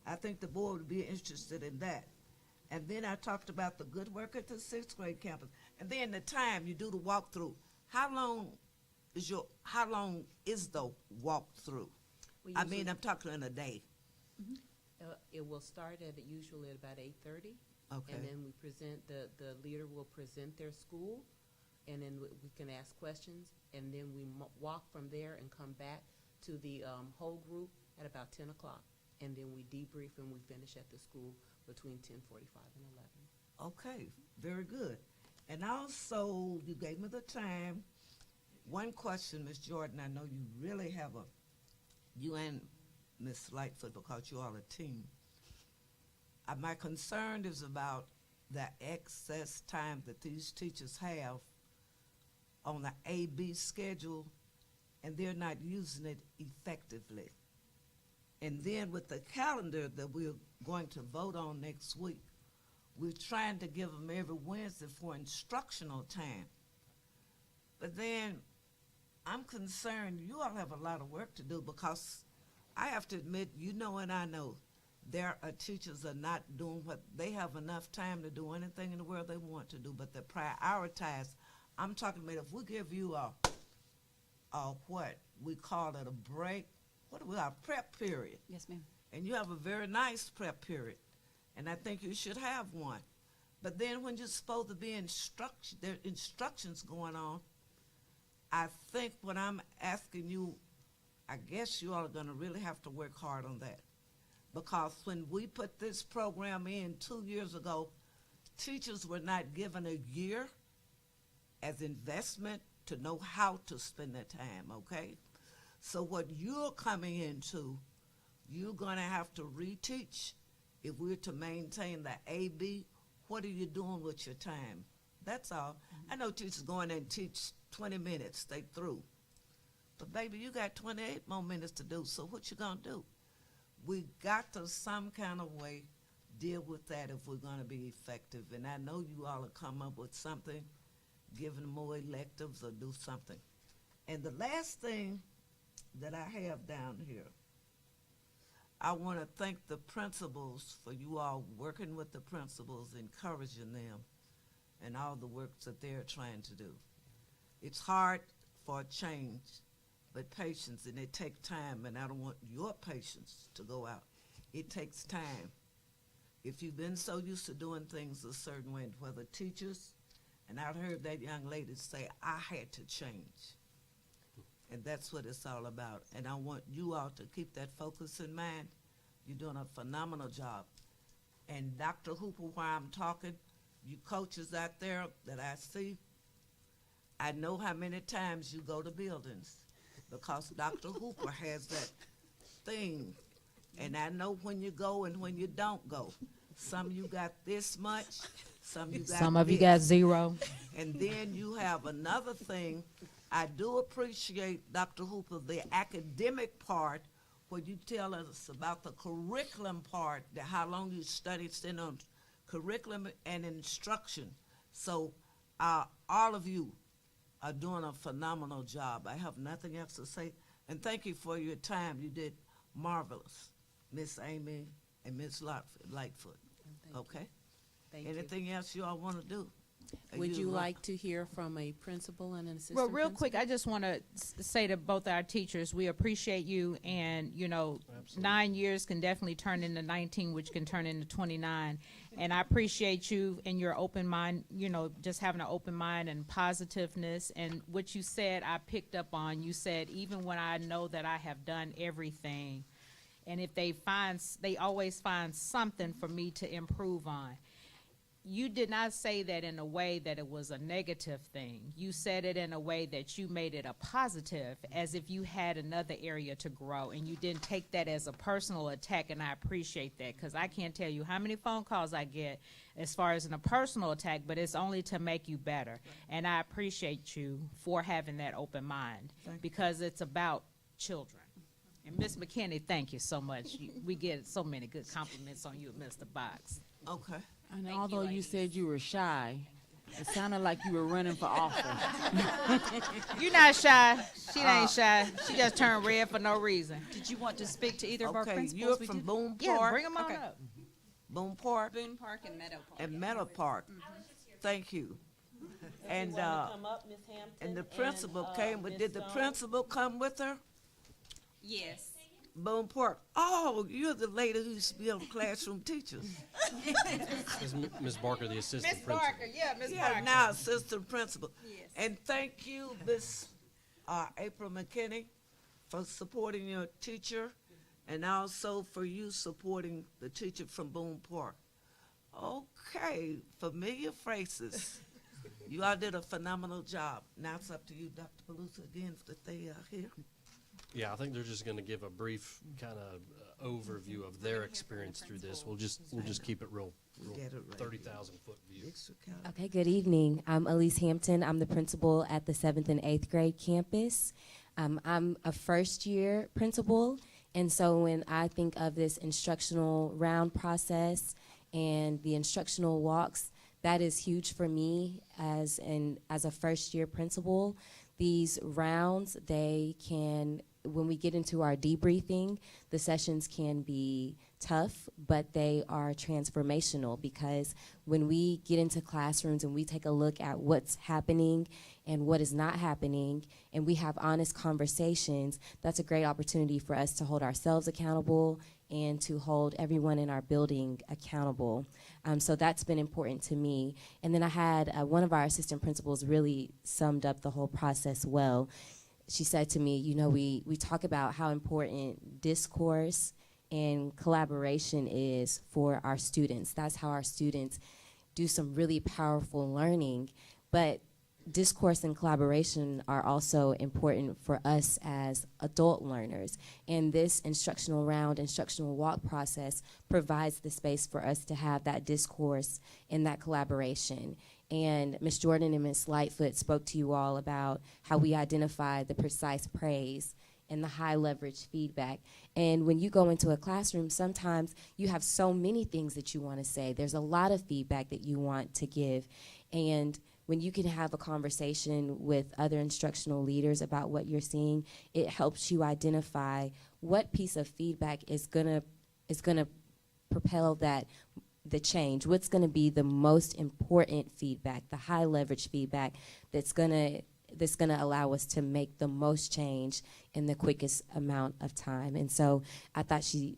I think the board would be interested in that. And then I talked about the good work at the 6th grade campus. And then the time you do the walkthrough, how long is the walkthrough? I mean, I'm talking in a day. It will start usually at about 8:30. Okay. And then we present, the leader will present their school, and then we can ask questions, and then we walk from there and come back to the whole group at about 10 o'clock. And then we debrief and we finish at the school between 10:45 and 11. Okay, very good. And also, you gave me the time. One question, Ms. Jordan, I know you really have you and Ms. Lightfoot, because you all a team. My concern is about the excess time that these teachers have on the A-B schedule, and they're not using it effectively. And then with the calendar that we're going to vote on next week, we're trying to give them every Wednesday for instructional time. But then I'm concerned you all have a lot of work to do, because I have to admit, you know and I know, there are teachers are not doing what they have enough time to do anything in the world they want to do, but they prioritize. I'm talking about if we give you a what we call it a break, what do we call prep period? Yes, ma'am. And you have a very nice prep period, and I think you should have one. But then when you're supposed to be there are instructions going on, I think what I'm asking you, I guess you all are going to really have to work hard on that. Because when we put this program in 2 years ago, teachers were not given a year as investment to know how to spend their time, okay? So what you're coming into, you're going to have to reteach. If we're to maintain the A-B, what are you doing with your time? That's all. I know teachers go in there and teach 20 minutes, they through. But baby, you got 28 more minutes to do, so what you going to do? We got to some kind of way deal with that if we're gonna be effective. And I know you all will come up with something, giving more electives or do something. And the last thing that I have down here, I want to thank the principals for you all working with the principals, encouraging them, and all the work that they're trying to do. It's hard for a change, but patience, and it takes time, and I don't want your patience to go out. It takes time. If you've been so used to doing things a certain way, whether teachers, and I heard that young lady say, I had to change. And that's what it's all about. And I want you all to keep that focus in mind. You're doing a phenomenal job. And Dr. Hooper, while I'm talking, you coaches out there that I see, I know how many times you go to buildings because Dr. Hooper has that thing. And I know when you go and when you don't go. Some you got this much, some you got Some of you this. got 0. And then you have another thing. I do appreciate, Dr. Hooper, the academic part where you tell us about the curriculum part, how long you studied on curriculum and instruction. So all of you are doing a phenomenal job. I have nothing else to say. And thank you for your time. You did marvelous, Miss Amy and Miss Lightfoot. Okay? Thank you. Anything else you all want to do? Would you like to hear from a principal and an assistant Well, real quick, principal? I just want to say to both our teachers, we appreciate you, and, you know, Absolutely. 9 years can definitely turn into 19, which can turn into 29. And I appreciate you and your open mind, you know, just having an open mind and positiveness. And what you said, I picked up on. You said, even when I know that I have done everything, and if they always find something for me to improve on. You did not say that in a way that it was a negative thing. You said it in a way that you made it a positive, as if you had another area to grow, and you didn't take that as a personal attack, and I appreciate that, because I can't tell you how many phone calls I get as far as in a personal attack, but it's only to make you better. And I appreciate you for having that open mind, because it's about children. And Ms. McKinney, thank you so much. We get so many good compliments on you, Mr. Box. Okay. And Thank although you, you ladies. said you were shy, it sounded like you were running for office. You're not shy. She ain't shy. She just turned red for no reason. Did you want to speak to either of our Okay, principals? you're We from did- Boone Yeah, Park? bring them on Okay. up. Boone Park Boone Park and Meadow Park. and Meadow Park. Thank you. And, and the principal came, but did the principal come with her? Yes. Boone Park. Oh, you're the lady who used to be on classroom teachers. Ms. Barker, the assistant Miss principal. Barker, yeah, Miss Yeah, Barker. now assistant principal. Yes. And thank you, Miss April McKinney, for supporting your teacher, and also for you supporting the teacher from Boone Park. Okay, familiar faces. You all did a phenomenal job. Now it's up to you, Dr. Palusa, again, if they are here. Yeah, I think they're just going to give a brief kind of overview of their experience through this. We'll just keep it real Get it right. 30,000-foot view. Extra count. Okay, good evening. I'm Elise Hampton. I'm the principal at the 7th and 8th grade campus. I'm a first-year principal, and so when I think of this instructional round process and the instructional walks, that is huge for me as a first-year principal. These rounds, they can, when we get into our debriefing, the sessions can be tough, but they are transformational, because when we get into classrooms and we take a look at what's happening and what is not happening, and we have honest conversations, that's a great opportunity for us to hold ourselves accountable and to hold everyone in our building accountable. So that's been important to me. And then I had one of our assistant principals really summed up the whole process well. She said to me, you know, we talk about how important discourse and collaboration is for our students. That's how our students do some really powerful learning. But discourse and collaboration are also important for us as adult learners. And this instructional round, instructional walk process provides the space for us to have that discourse and that collaboration. And Ms. Jordan and Ms. Lightfoot spoke to you all about how we identify the precise praise and the high leverage feedback. And when you go into a classroom, sometimes you have so many things that you want to say. There's a lot of feedback that you want to give. And when you can have a conversation with other instructional leaders about what you're seeing, it helps you identify what piece of feedback is gonna propel the change. What's gonna be the most important feedback, the high leverage feedback that's gonna allow us to make the most change in the quickest amount of time. And so I thought she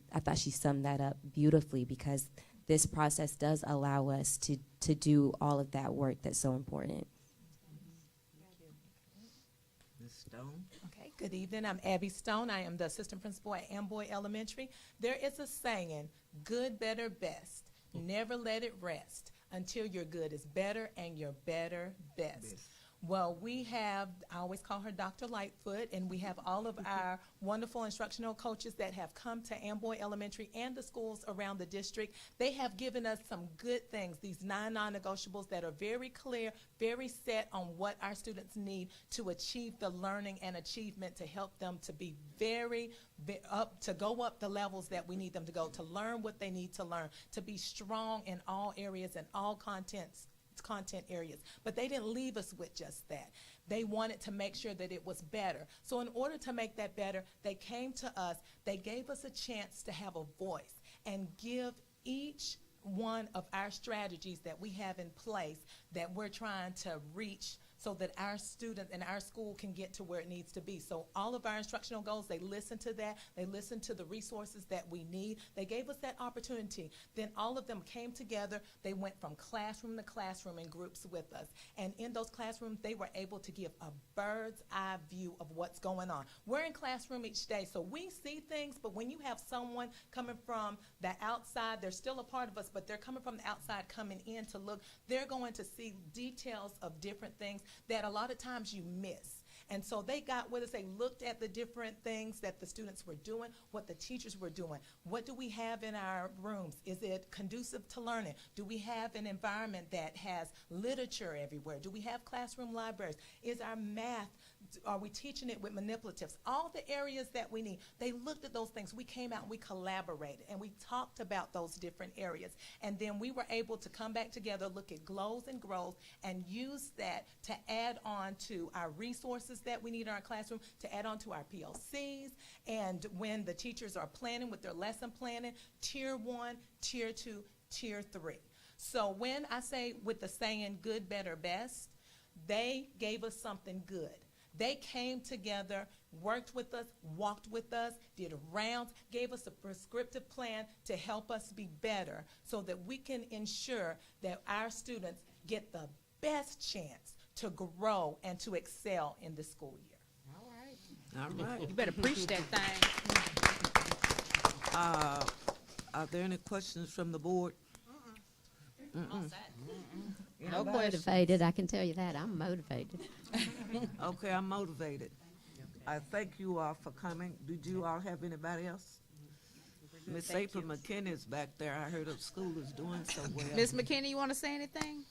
summed that up beautifully, because this process does allow us to do all of that work that's so important. Ms. Stone? Okay, good evening. I'm Abby Stone. I am the assistant principal at Amboy Elementary. There is a saying, good, better, best. Never let it rest until your good is better and your better best. Well, we have, I always call her Dr. Lightfoot, and we have all of our wonderful instructional coaches that have come to Amboy Elementary and the schools around the district. They have given us some good things, these 9 non-negotiables that are very clear, very set on what our students need to achieve the learning and achievement, to help them to be to go up the levels that we need them to go, to learn what they need to learn, to be strong in all areas and all content areas. But they didn't leave us with just that. They wanted to make sure that it was better. So in order to make that better, they came to us, they gave us a chance to have a voice and give each one of our strategies that we have in place that we're trying to reach, so that our students and our school can get to where it needs to be. So all of our instructional goals, they listened to that. They listened to the resources that we need. They gave us that opportunity. Then all of them came together. They went from classroom to classroom in groups with us. And in those classrooms, they were able to give a bird's eye view of what's going on. We're in classroom each day, so we see things, but when you have someone coming from the outside, they're still a part of us, but they're coming from the outside, coming in to look, they're going to see details of different things that a lot of times you miss. And so they got with us, they looked at the different things that the students were doing, what the teachers were doing. What do we have in our rooms? Is it conducive to learning? Do we have an environment that has literature everywhere? Do we have classroom libraries? Is our math, are we teaching it with manipulatives? All the areas that we need. They looked at those things. We came out and we collaborated and we talked about those different areas. And then we were able to come back together, look at glows and growth, and use that to add on to our resources that we need in our classroom, to add on to our PLCs. And when the teachers are planning with their lesson planning, tier 1, tier 2, tier 3. So when I say with the saying good, better, best, they gave us something good. They came together, worked with us, walked with us, did rounds, gave us a prescriptive plan to help us be better, so that we can ensure that our students get the best chance to grow and to excel in the school year. All right. You better preach that thing. Are there any questions from the board? All set. I'm motivated, I can tell you that. I'm motivated. Okay, I'm motivated. I thank you all for coming. Did you all have anybody else? Miss April McKinney is back there. I heard her school is doing so well. Miss McKinney, you want to say anything?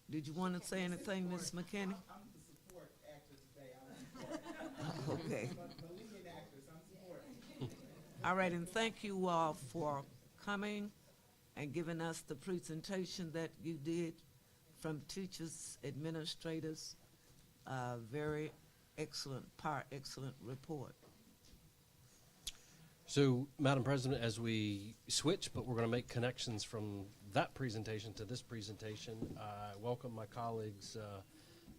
Did you want to say anything, Miss McKinney? I'm the support actor today. Okay. The leading actress, I'm supporting. All right, and thank you all for coming and giving us the presentation that you did from teachers, administrators. Very excellent report. So, Madam President, as we switch, but we're going to make connections from that presentation to this presentation, I welcome my colleagues,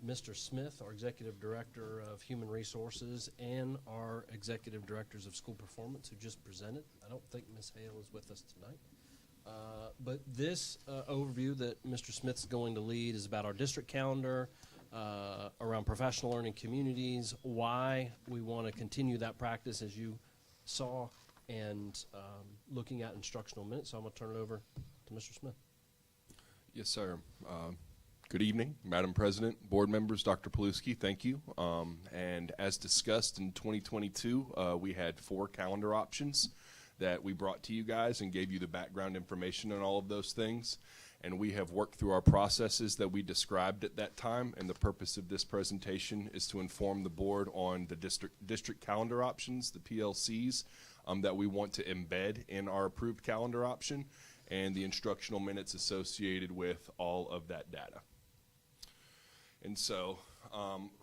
Mr. Smith, our Executive Director of Human Resources, and our Executive Directors of School Performance, who just presented. I don't think Ms. Hale is with us tonight. But this overview that Mr. Smith's going to lead is about our district calendar, around professional learning communities, why we want to continue that practice, as you saw, and looking at instructional minutes. So I'm going to turn it over to Mr. Smith. Yes, sir. Good evening, Madam President, board members, Dr. Paluski, thank you. And as discussed in 2022, we had 4 calendar options that we brought to you guys and gave you the background information on all of those things. And we have worked through our processes that we described at that time, and the purpose of this presentation is to inform the board on the district calendar options, the PLCs, that we want to embed in our approved calendar option, and the instructional minutes associated with all of that data. And so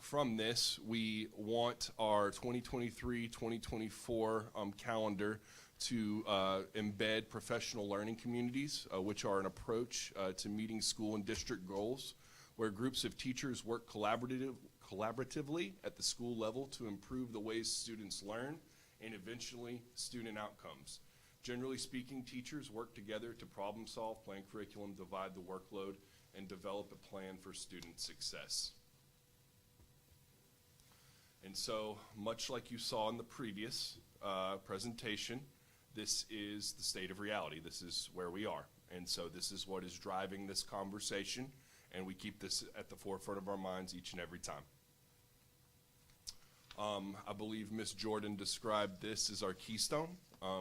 from this, we want our 2023-2024 calendar to embed professional learning communities, which are an approach to meeting school and district goals, where groups of teachers work collaboratively at the school level to improve the ways students learn and eventually student outcomes. Generally speaking, teachers work together to problem solve, plan curriculum, divide the workload, and develop a plan for student success. And so, much like you saw in the previous presentation, this is the state of reality. This is where we are. And so this is what is driving this conversation, and we keep this at the forefront of our minds each and every time. I believe Ms. Jordan described this as our keystone.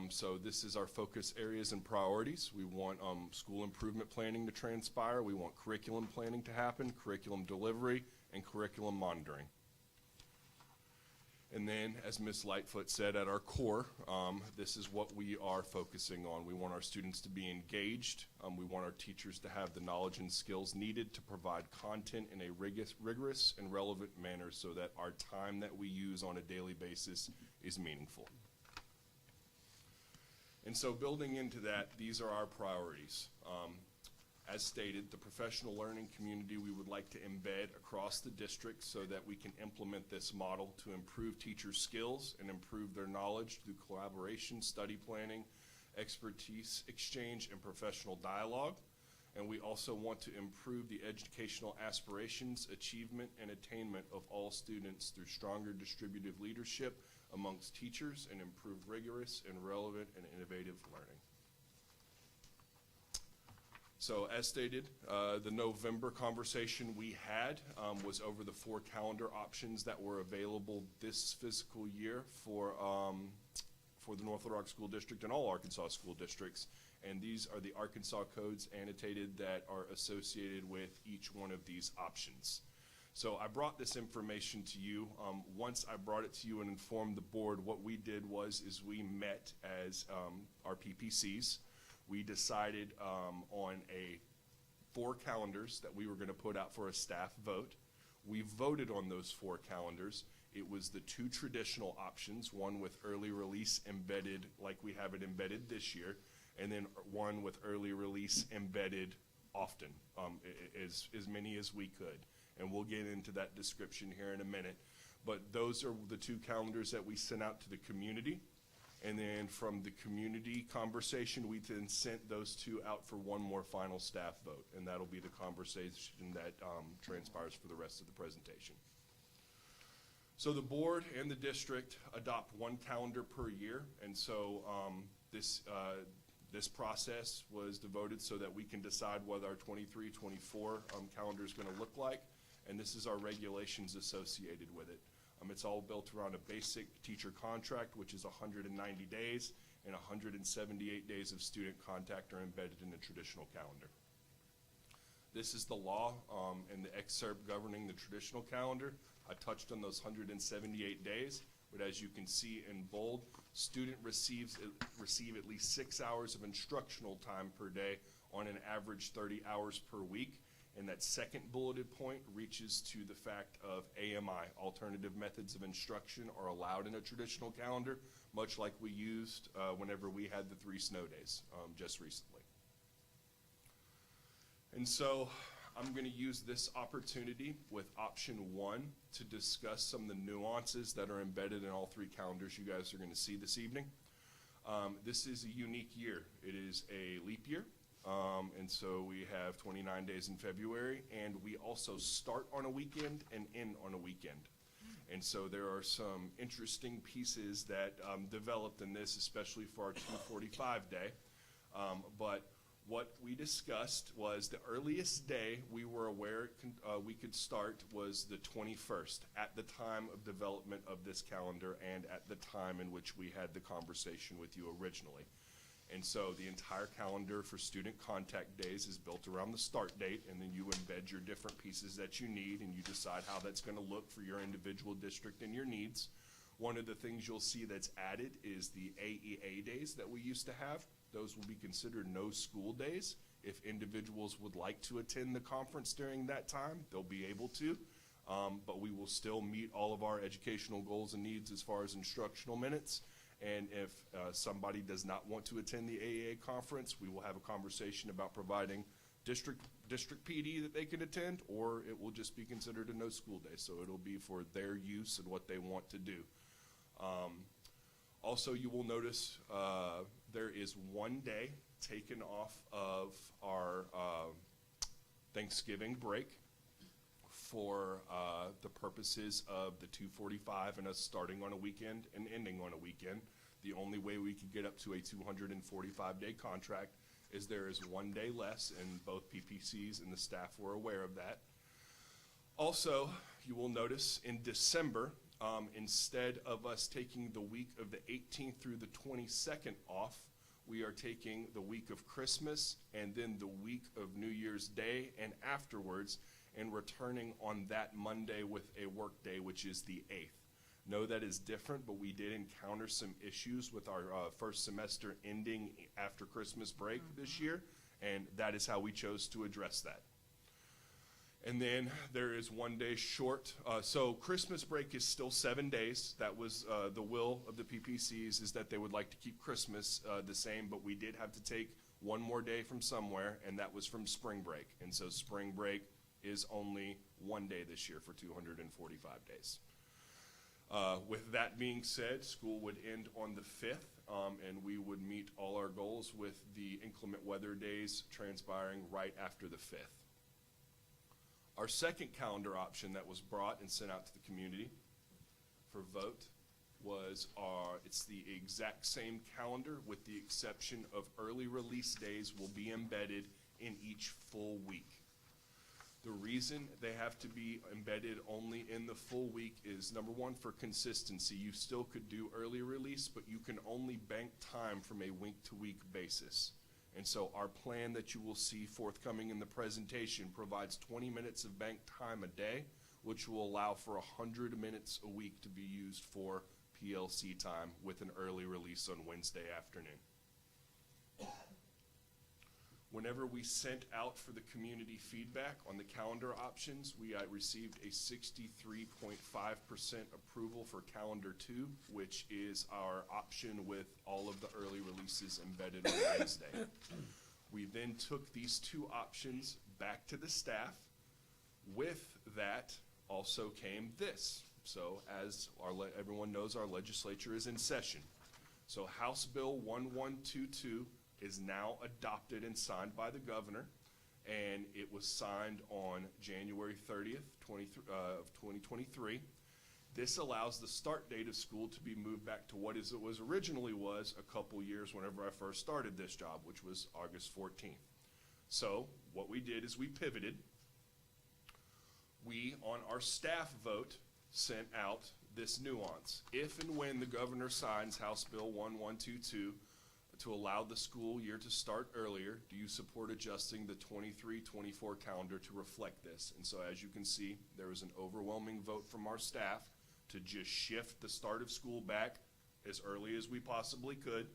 So this is our focus areas and priorities. We want school improvement planning to transpire. We want curriculum planning to happen, curriculum delivery, and curriculum monitoring. And then, as Ms. Lightfoot said, at our core, this is what we are focusing on. We want our students to be engaged. We want our teachers to have the knowledge and skills needed to provide content in a rigorous and relevant manner so that our time that we use on a daily basis is meaningful. And so building into that, these are our priorities. As stated, the professional learning community we would like to embed across the district so that we can implement this model to improve teachers' skills and improve their knowledge through collaboration, study planning, expertise exchange, and professional dialogue. And we also want to improve the educational aspirations, achievement, and attainment of all students through stronger distributive leadership amongst teachers and improve rigorous and relevant and innovative learning. So as stated, the November conversation we had was over the 4 calendar options that were available this fiscal year for the North Little Rock School District and all Arkansas school districts. And these are the Arkansas codes annotated that are associated with each one of these options. So I brought this information to you. Once I brought it to you and informed the board, what we did is we met as our PPCs. We decided on 4 calendars that we were going to put out for a staff vote. We voted on those 4 calendars. It was the 2 traditional options, one with early release embedded like we have it embedded this year, and then one with early release embedded often, as many as we could. And we'll get into that description here in a minute. But those are the 2 calendars that we sent out to the community. And then from the community conversation, we then sent those 2 out for one more final staff vote. And that'll be the conversation that transpires for the rest of the presentation. So the board and the district adopt 1 calendar per year. And so this process was devoted so that we can decide what our 23-24 calendar is going to look like. And this is our regulations associated with it. It's all built around a basic teacher contract, which is 190 days, and 178 days of student contact are embedded in the traditional calendar. This is the law and the excerpt governing the traditional calendar. I touched on those 178 days, but as you can see in bold, student receive at least 6 hours of instructional time per day on an average 30 hours per week. And that second bulleted point reaches to the fact of AMI, alternative methods of instruction, are allowed in a traditional calendar, much like we used whenever we had the 3 snow days just recently. And so I'm going to use this opportunity with option 1 to discuss some of the nuances that are embedded in all 3 calendars you guys are going to see this evening. This is a unique year. It is a leap year. And so we have 29 days in February, and we also start on a weekend and end on a weekend. And so there are some interesting pieces that developed in this, especially for our 245 day. But what we discussed was the earliest day we were aware we could start was the 21st at the time of development of this calendar and at the time in which we had the conversation with you originally. And so the entire calendar for student contact days is built around the start date, and then you embed your different pieces that you need, and you decide how that's going to look for your individual district and your needs. One of the things you'll see that's added is the AEA days that we used to have. Those will be considered no school days. If individuals would like to attend the conference during that time, they'll be able to. But we will still meet all of our educational goals and needs as far as instructional minutes. And if somebody does not want to attend the AEA conference, we will have a conversation about providing district PD that they can attend, or it will just be considered a no school day. So it'll be for their use and what they want to do. Also, you will notice there is one day taken off of our Thanksgiving break for the purposes of the 245 and us starting on a weekend and ending on a weekend. The only way we could get up to a 245-day contract is there is one day less, and both PPCs and the staff were aware of that. Also, you will notice in December, instead of us taking the week of the 18th through the 22nd off, we are taking the week of Christmas and then the week of New Year's Day and afterwards, and returning on that Monday with a work day, which is the 8th. No, that is different, but we did encounter some issues with our first semester ending after Christmas break this year, and that is how we chose to address that. And then there is one day short. So Christmas break is still 7 days. That was the will of the PPCs, is that they would like to keep Christmas the same, but we did have to take one more day from somewhere, and that was from spring break. And so spring break is only one day this year for 245 days. With that being said, school would end on the 5th, and we would meet all our goals with the inclement weather days transpiring right after the 5th. Our second calendar option that was brought and sent out to the community for vote was it's the exact same calendar with the exception of early release days will be embedded in each full week. The reason they have to be embedded only in the full week is, number one, for consistency. You still could do early release, but you can only bank time from a week-to-week basis. And so our plan that you will see forthcoming in the presentation provides 20 minutes of bank time a day, which will allow for 100 minutes a week to be used for PLC time with an early release on Wednesday afternoon. Whenever we sent out for the community feedback on the calendar options, we received a 63.5% approval for calendar 2, which is our option with all of the early releases embedded on Wednesday. We then took these two options back to the staff. With that also came this. So as everyone knows, our legislature is in session. So House Bill 1122 is now adopted and signed by the governor, and it was signed on January 30th, 2023. This allows the start date of school to be moved back to what it was originally was a couple years whenever I first started this job, which was August 14th. So what we did is we pivoted. We, on our staff vote, sent out this nuance. If and when the governor signs House Bill 1122, to allow the school year to start earlier, do you support adjusting the 23-24 calendar to reflect this? And so as you can see, there was an overwhelming vote from our staff to just shift the start of school back as early as we possibly could,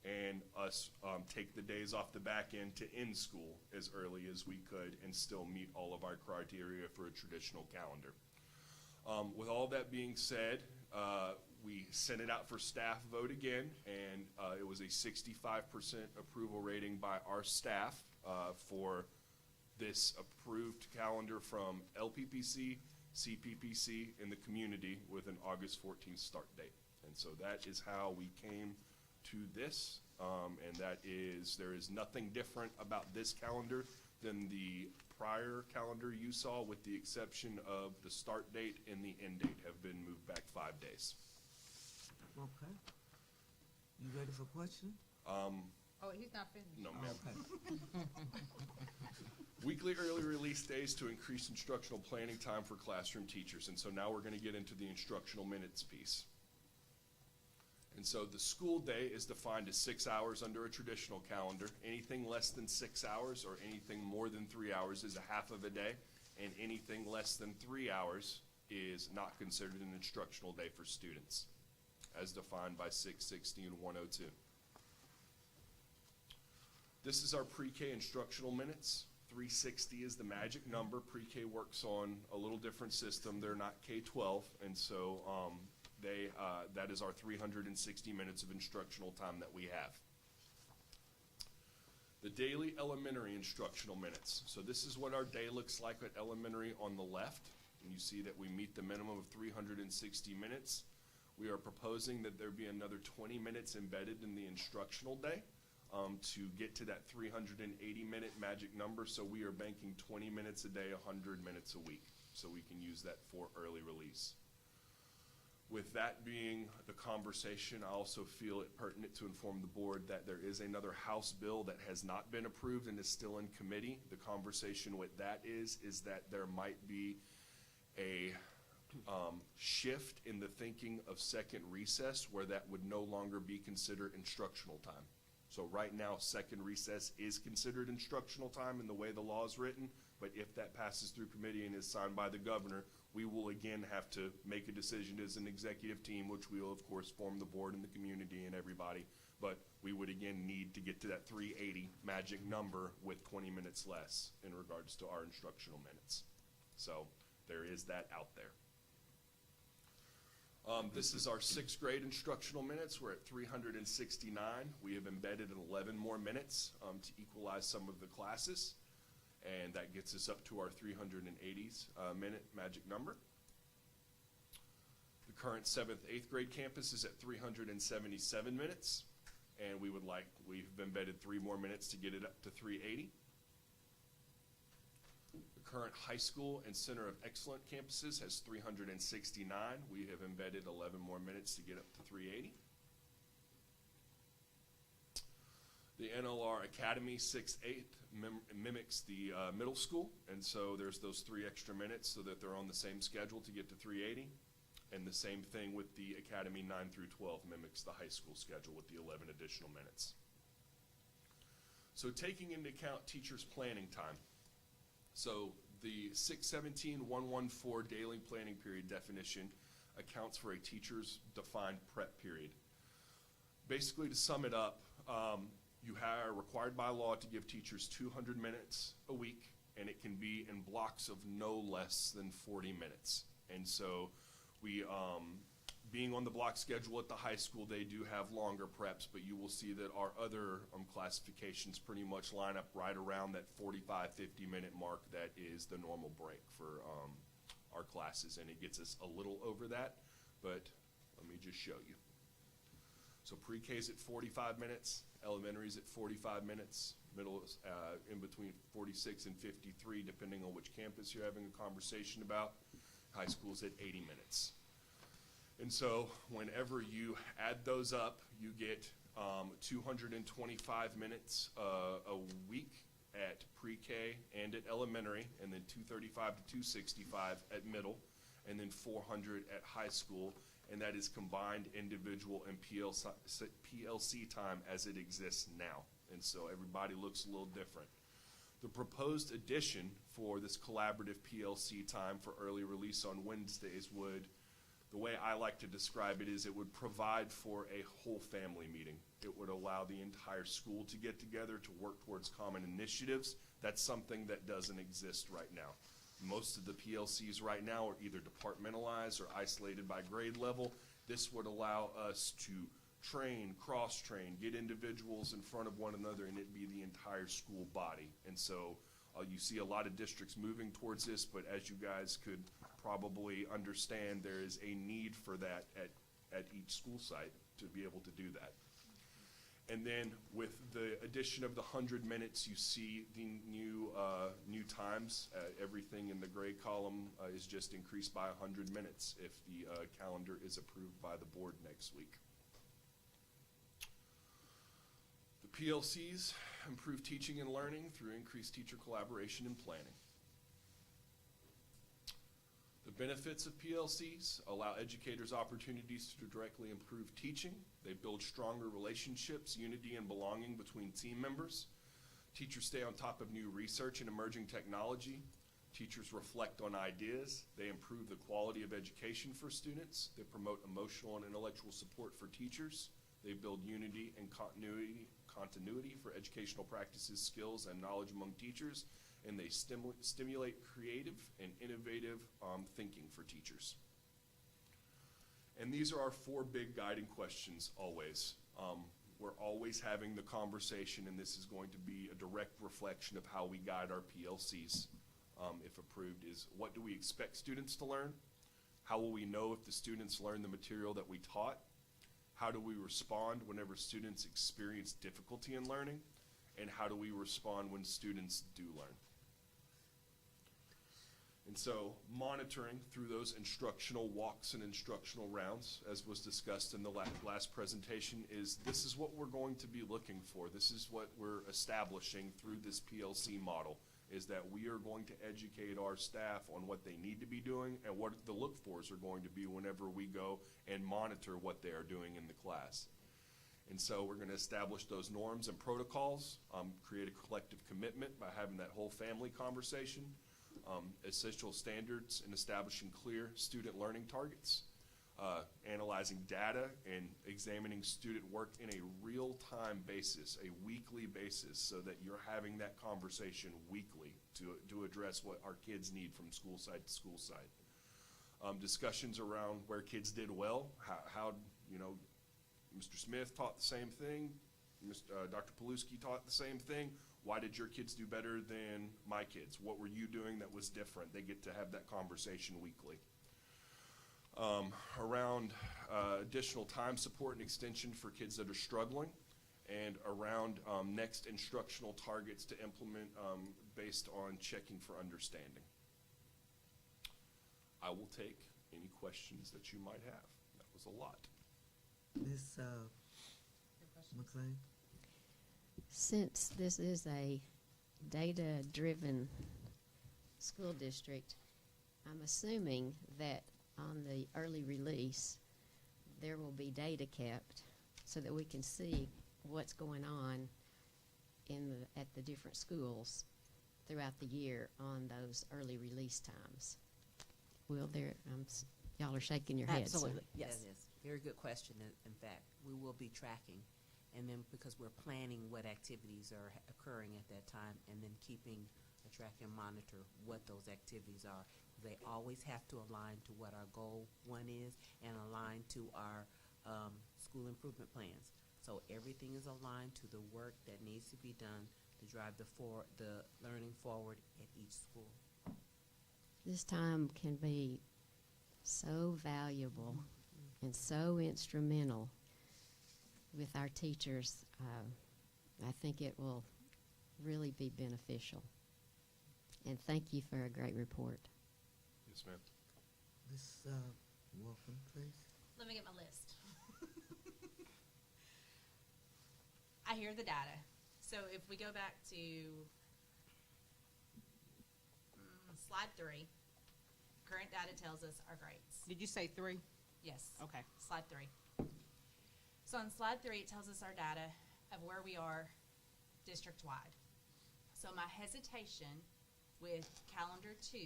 and us take the days off the back end to end school as early as we could and still meet all of our criteria for a traditional calendar. With all that being said, we sent it out for staff vote again, and it was a 65% approval rating by our staff for this approved calendar from LPPC, CPPC, and the community with an August 14th start date. And so that is how we came to this, and there is nothing different about this calendar than the prior calendar you saw, with the exception of the start date and the end date have been moved back 5 days. Okay. You ready for question? Oh, he's not finished. No, ma'am. Okay. Weekly early release days to increase instructional planning time for classroom teachers. And so now we're going to get into the instructional minutes piece. And so the school day is defined as 6 hours under a traditional calendar. Anything less than 6 hours or anything more than 3 hours is a half of a day, and anything less than 3 hours is not considered an instructional day for students, as defined by 660 and 102. This is our pre-K instructional minutes. 360 is the magic number. Pre-K works on a little different system. They're not K-12, and so that is our 360 minutes of instructional time that we have. The daily elementary instructional minutes. So this is what our day looks like at elementary on the left, and you see that we meet the minimum of 360 minutes. We are proposing that there be another 20 minutes embedded in the instructional day to get to that 380-minute magic number. So we are banking 20 minutes a day, 100 minutes a week, so we can use that for early release. With that being the conversation, I also feel it pertinent to inform the board that there is another House bill that has not been approved and is still in committee. The conversation with that is that there might be a shift in the thinking of second recess where that would no longer be considered instructional time. So right now, second recess is considered instructional time in the way the law is written, but if that passes through committee and is signed by the governor, we will again have to make a decision as an executive team, which we will of course form the board and the community and everybody, but we would again need to get to that 380 magic number with 20 minutes less in regards to our instructional minutes. So there is that out there. This is our 6th grade instructional minutes. We're at 369. We have embedded 11 more minutes to equalize some of the classes, and that gets us up to our 380s minute magic number. The current 7th, 8th grade campus is at 377 minutes, and we've embedded 3 more minutes to get it up to 380. Current high school and Center of Excellence campuses has 369. We have embedded 11 more minutes to get up to 380. The NLR Academy 6th, 8th mimics the middle school, and so there's those 3 extra minutes so that they're on the same schedule to get to 380. And the same thing with the Academy 9 through 12 mimics the high school schedule with the 11 additional minutes. So taking into account teachers' planning time. So the 617-114 daily planning period definition accounts for a teacher's defined prep period. Basically, to sum it up, you are required by law to give teachers 200 minutes a week, and it can be in blocks of no less than 40 minutes. And so we, being on the block schedule at the high school, they do have longer preps, but you will see that our other classifications pretty much line up right around that 45, 50-minute mark. That is the normal break for our classes, and it gets us a little over that, but let me just show you. So pre-K is at 45 minutes, elementary is at 45 minutes, middle is in between 46 and 53, depending on which campus you're having a conversation about. High school is at 80 minutes. And so whenever you add those up, you get 225 minutes a week at pre-K and at elementary, and then 235 to 265 at middle, and then 400 at high school, and that is combined individual and PLC time as it exists now. And so everybody looks a little different. The proposed addition for this collaborative PLC time for early release on Wednesdays would, the way I like to describe it is, it would provide for a whole family meeting. It would allow the entire school to get together to work towards common initiatives. That's something that doesn't exist right now. Most of the PLCs right now are either departmentalized or isolated by grade level. This would allow us to train, cross-train, get individuals in front of one another, and it be the entire school body. And so you see a lot of districts moving towards this, but as you guys could probably understand, there is a need for that at each school site to be able to do that. And then with the addition of the 100 minutes, you see the new times. Everything in the gray column is just increased by 100 minutes if the calendar is approved by the board next week. The PLCs improve teaching and learning through increased teacher collaboration and planning. The benefits of PLCs allow educators opportunities to directly improve teaching. They build stronger relationships, unity, and belonging between team members. Teachers stay on top of new research and emerging technology. Teachers reflect on ideas. They improve the quality of education for students. They promote emotional and intellectual support for teachers. They build unity and continuity for educational practices, skills, and knowledge among teachers. And they stimulate creative and innovative thinking for teachers. And these are our 4 big guiding questions always. We're always having the conversation, and this is going to be a direct reflection of how we guide our PLCs, if approved, is what do we expect students to learn? How will we know if the students learn the material that we taught? How do we respond whenever students experience difficulty in learning? And how do we respond when students do learn? And so monitoring through those instructional walks and instructional rounds, as was discussed in the last presentation, this is what we're going to be looking for. This is what we're establishing through this PLC model, is that we are going to educate our staff on what they need to be doing and what the look-fors are going to be whenever we go and monitor what they are doing in the class. And so we're going to establish those norms and protocols, create a collective commitment by having that whole family conversation, essential standards and establishing clear student learning targets, analyzing data and examining student work in a real-time basis, a weekly basis, so that you're having that conversation weekly to address what our kids need from school site to school site. Discussions around where kids did well, how you know, Mr. Smith taught the same thing, Dr. Paluski taught the same thing. Why did your kids do better than my kids? What were you doing that was different? They get to have that conversation weekly. Around additional time support and extension for kids that are struggling, and around next instructional targets to implement based on checking for understanding. I will take any questions that you might have. That was a lot. Ms. McLean? Since this is a data-driven school district, I'm assuming that on the early release, there will be data kept so that we can see what's going on at the different schools throughout the year on those early release times. Will there, y'all are shaking your heads. Absolutely, so. yes. That is a very good question. In fact, we will be tracking, and then because we're planning what activities are occurring at that time, and then keeping a track and monitor what those activities are. They always have to align to what our goal 1 is and align to our school improvement plans. So everything is aligned to the work that needs to be done to drive the learning forward at each school. This time can be so valuable and so instrumental with our teachers. I think it will really be beneficial. And thank you for a great report. Yes, ma'am. Ms. Wolfen, please. Let me get my list. I hear the data. So if we go back to slide 3, current data tells us our grades. Did you say 3? Yes. Okay. Slide 3. So on slide 3, it tells us our data of where we are district-wide. So my hesitation with calendar 2,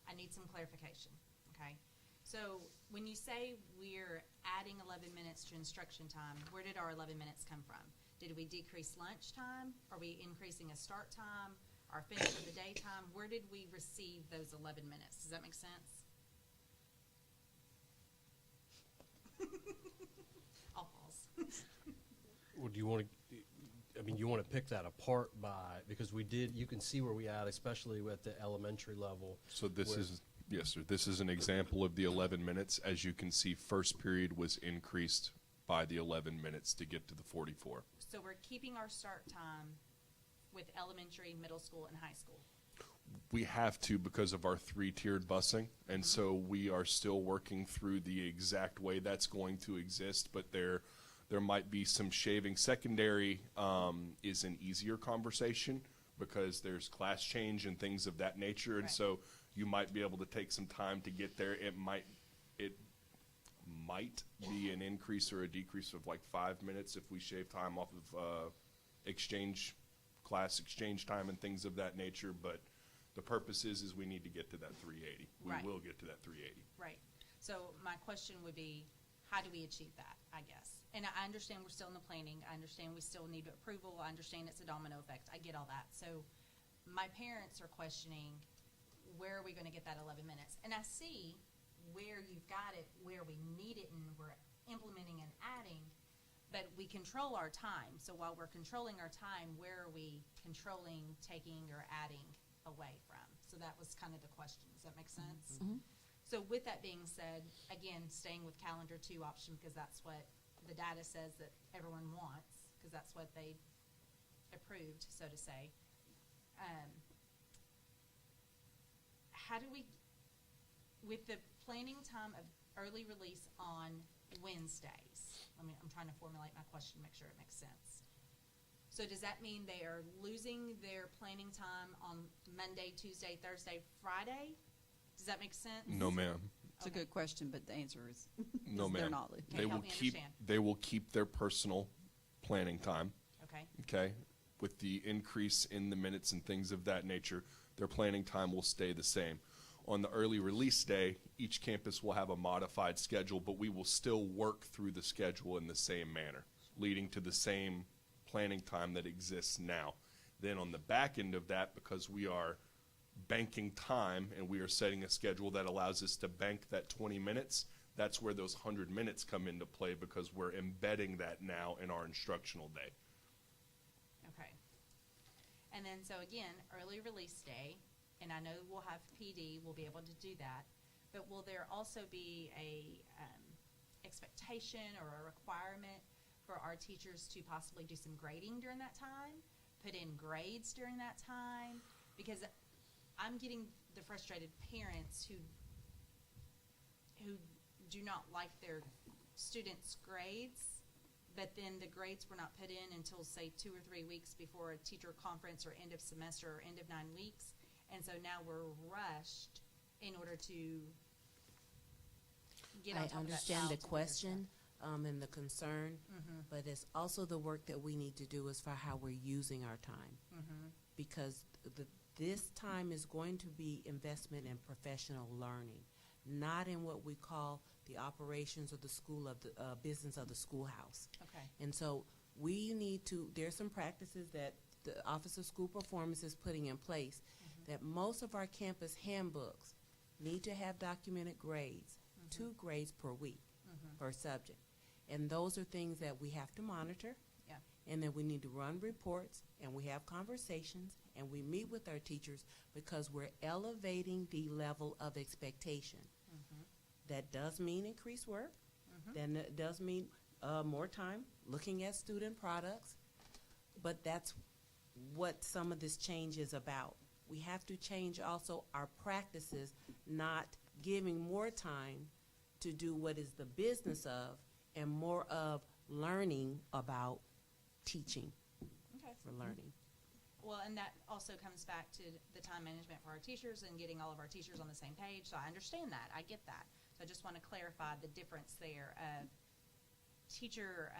I need some clarification, okay? So when you say we're adding 11 minutes to instruction time, where did our 11 minutes come from? Did we decrease lunch time? Are we increasing a start time? Our finish of the day time? Where did we receive those 11 minutes? Does that make sense? I'll pause. Well, do you want to, I mean, you want to pick that apart because you can see where we at, especially at the elementary level. So this is, yes, sir, this is an example of the 11 minutes. As you can see, first period was increased by the 11 minutes to get to the 44. So we're keeping our start time with elementary, middle school, and high school. We have to because of our 3-tiered busing, and so we are still working through the exact way that's going to exist, but there might be some shaving. Secondary is an easier conversation because there's class change and things of that nature. And Right. so you might be able to take some time to get there. It might be an increase or a decrease of like 5 minutes if we shave time off of class exchange time and things of that nature. But the purpose is we need to get to that 380. We Right. will get to that 380. Right. So my question would be, how do we achieve that, I guess? And I understand we're still in the planning. I understand we still need approval. I understand it's a domino effect. I get all that. So my parents are questioning, where are we going to get that 11 minutes? And I see where you've got it, where we need it, and we're implementing and adding, but we control our time. So while we're controlling our time, where are we controlling, taking, or adding away from? So that was kind of the question. Does that make sense? So with that being said, again, staying with calendar 2 option, because that's what the data says that everyone wants, because that's what they approved, so to say. How do we, with the planning time of early release on Wednesdays, I'm trying to formulate my question, make sure it makes sense. So does that mean they are losing their planning time on Monday, Tuesday, Thursday, Friday? Does that make sense? No, ma'am. It's a good question, but the answer is No, they're ma'am. not. They will keep their personal planning time. Okay. Okay. With the increase in the minutes and things of that nature, their planning time will stay the same. On the early release day, each campus will have a modified schedule, but we will still work through the schedule in the same manner, leading to the same planning time that exists now. Then on the back end of that, because we are banking time and we are setting a schedule that allows us to bank that 20 minutes, that's where those 100 minutes come into play, because we're embedding that now in our instructional day. Okay. And then, so again, early release day, and I know we'll have PD, we'll be able to do that, but will there also be a expectation or a requirement for our teachers to possibly do some grading during that time, put in grades during that time? Because I'm getting the frustrated parents who do not like their students' grades, but then the grades were not put in until, say, 2 or 3 weeks before a teacher conference or end of semester or end of 9 weeks. And so now we're rushed in order to get on top I of that understand the child to question and the concern, but it's also the work that we need to do as far how we're using our time. Because this time is going to be investment in professional learning, not in what we call the operations of the school of the business of the schoolhouse. Okay. And so we need to, there's some practices that the Office of School Performance is putting in place that most of our campus handbooks need to have documented grades, 2 grades per week per subject. And those are things that we have to monitor. Yeah. And then we need to run reports, and we have conversations, and we meet with our teachers, because we're elevating the level of expectation. That does mean increased work. Then it does mean more time looking at student products. But that's what some of this change is about. We have to change also our practices, not giving more time to do what is the business of, and more of learning about teaching for learning. Well, and that also comes back to the time management for our teachers and getting all of our teachers on the same page. So I understand that. I get that. So I just want to clarify the difference there of teacher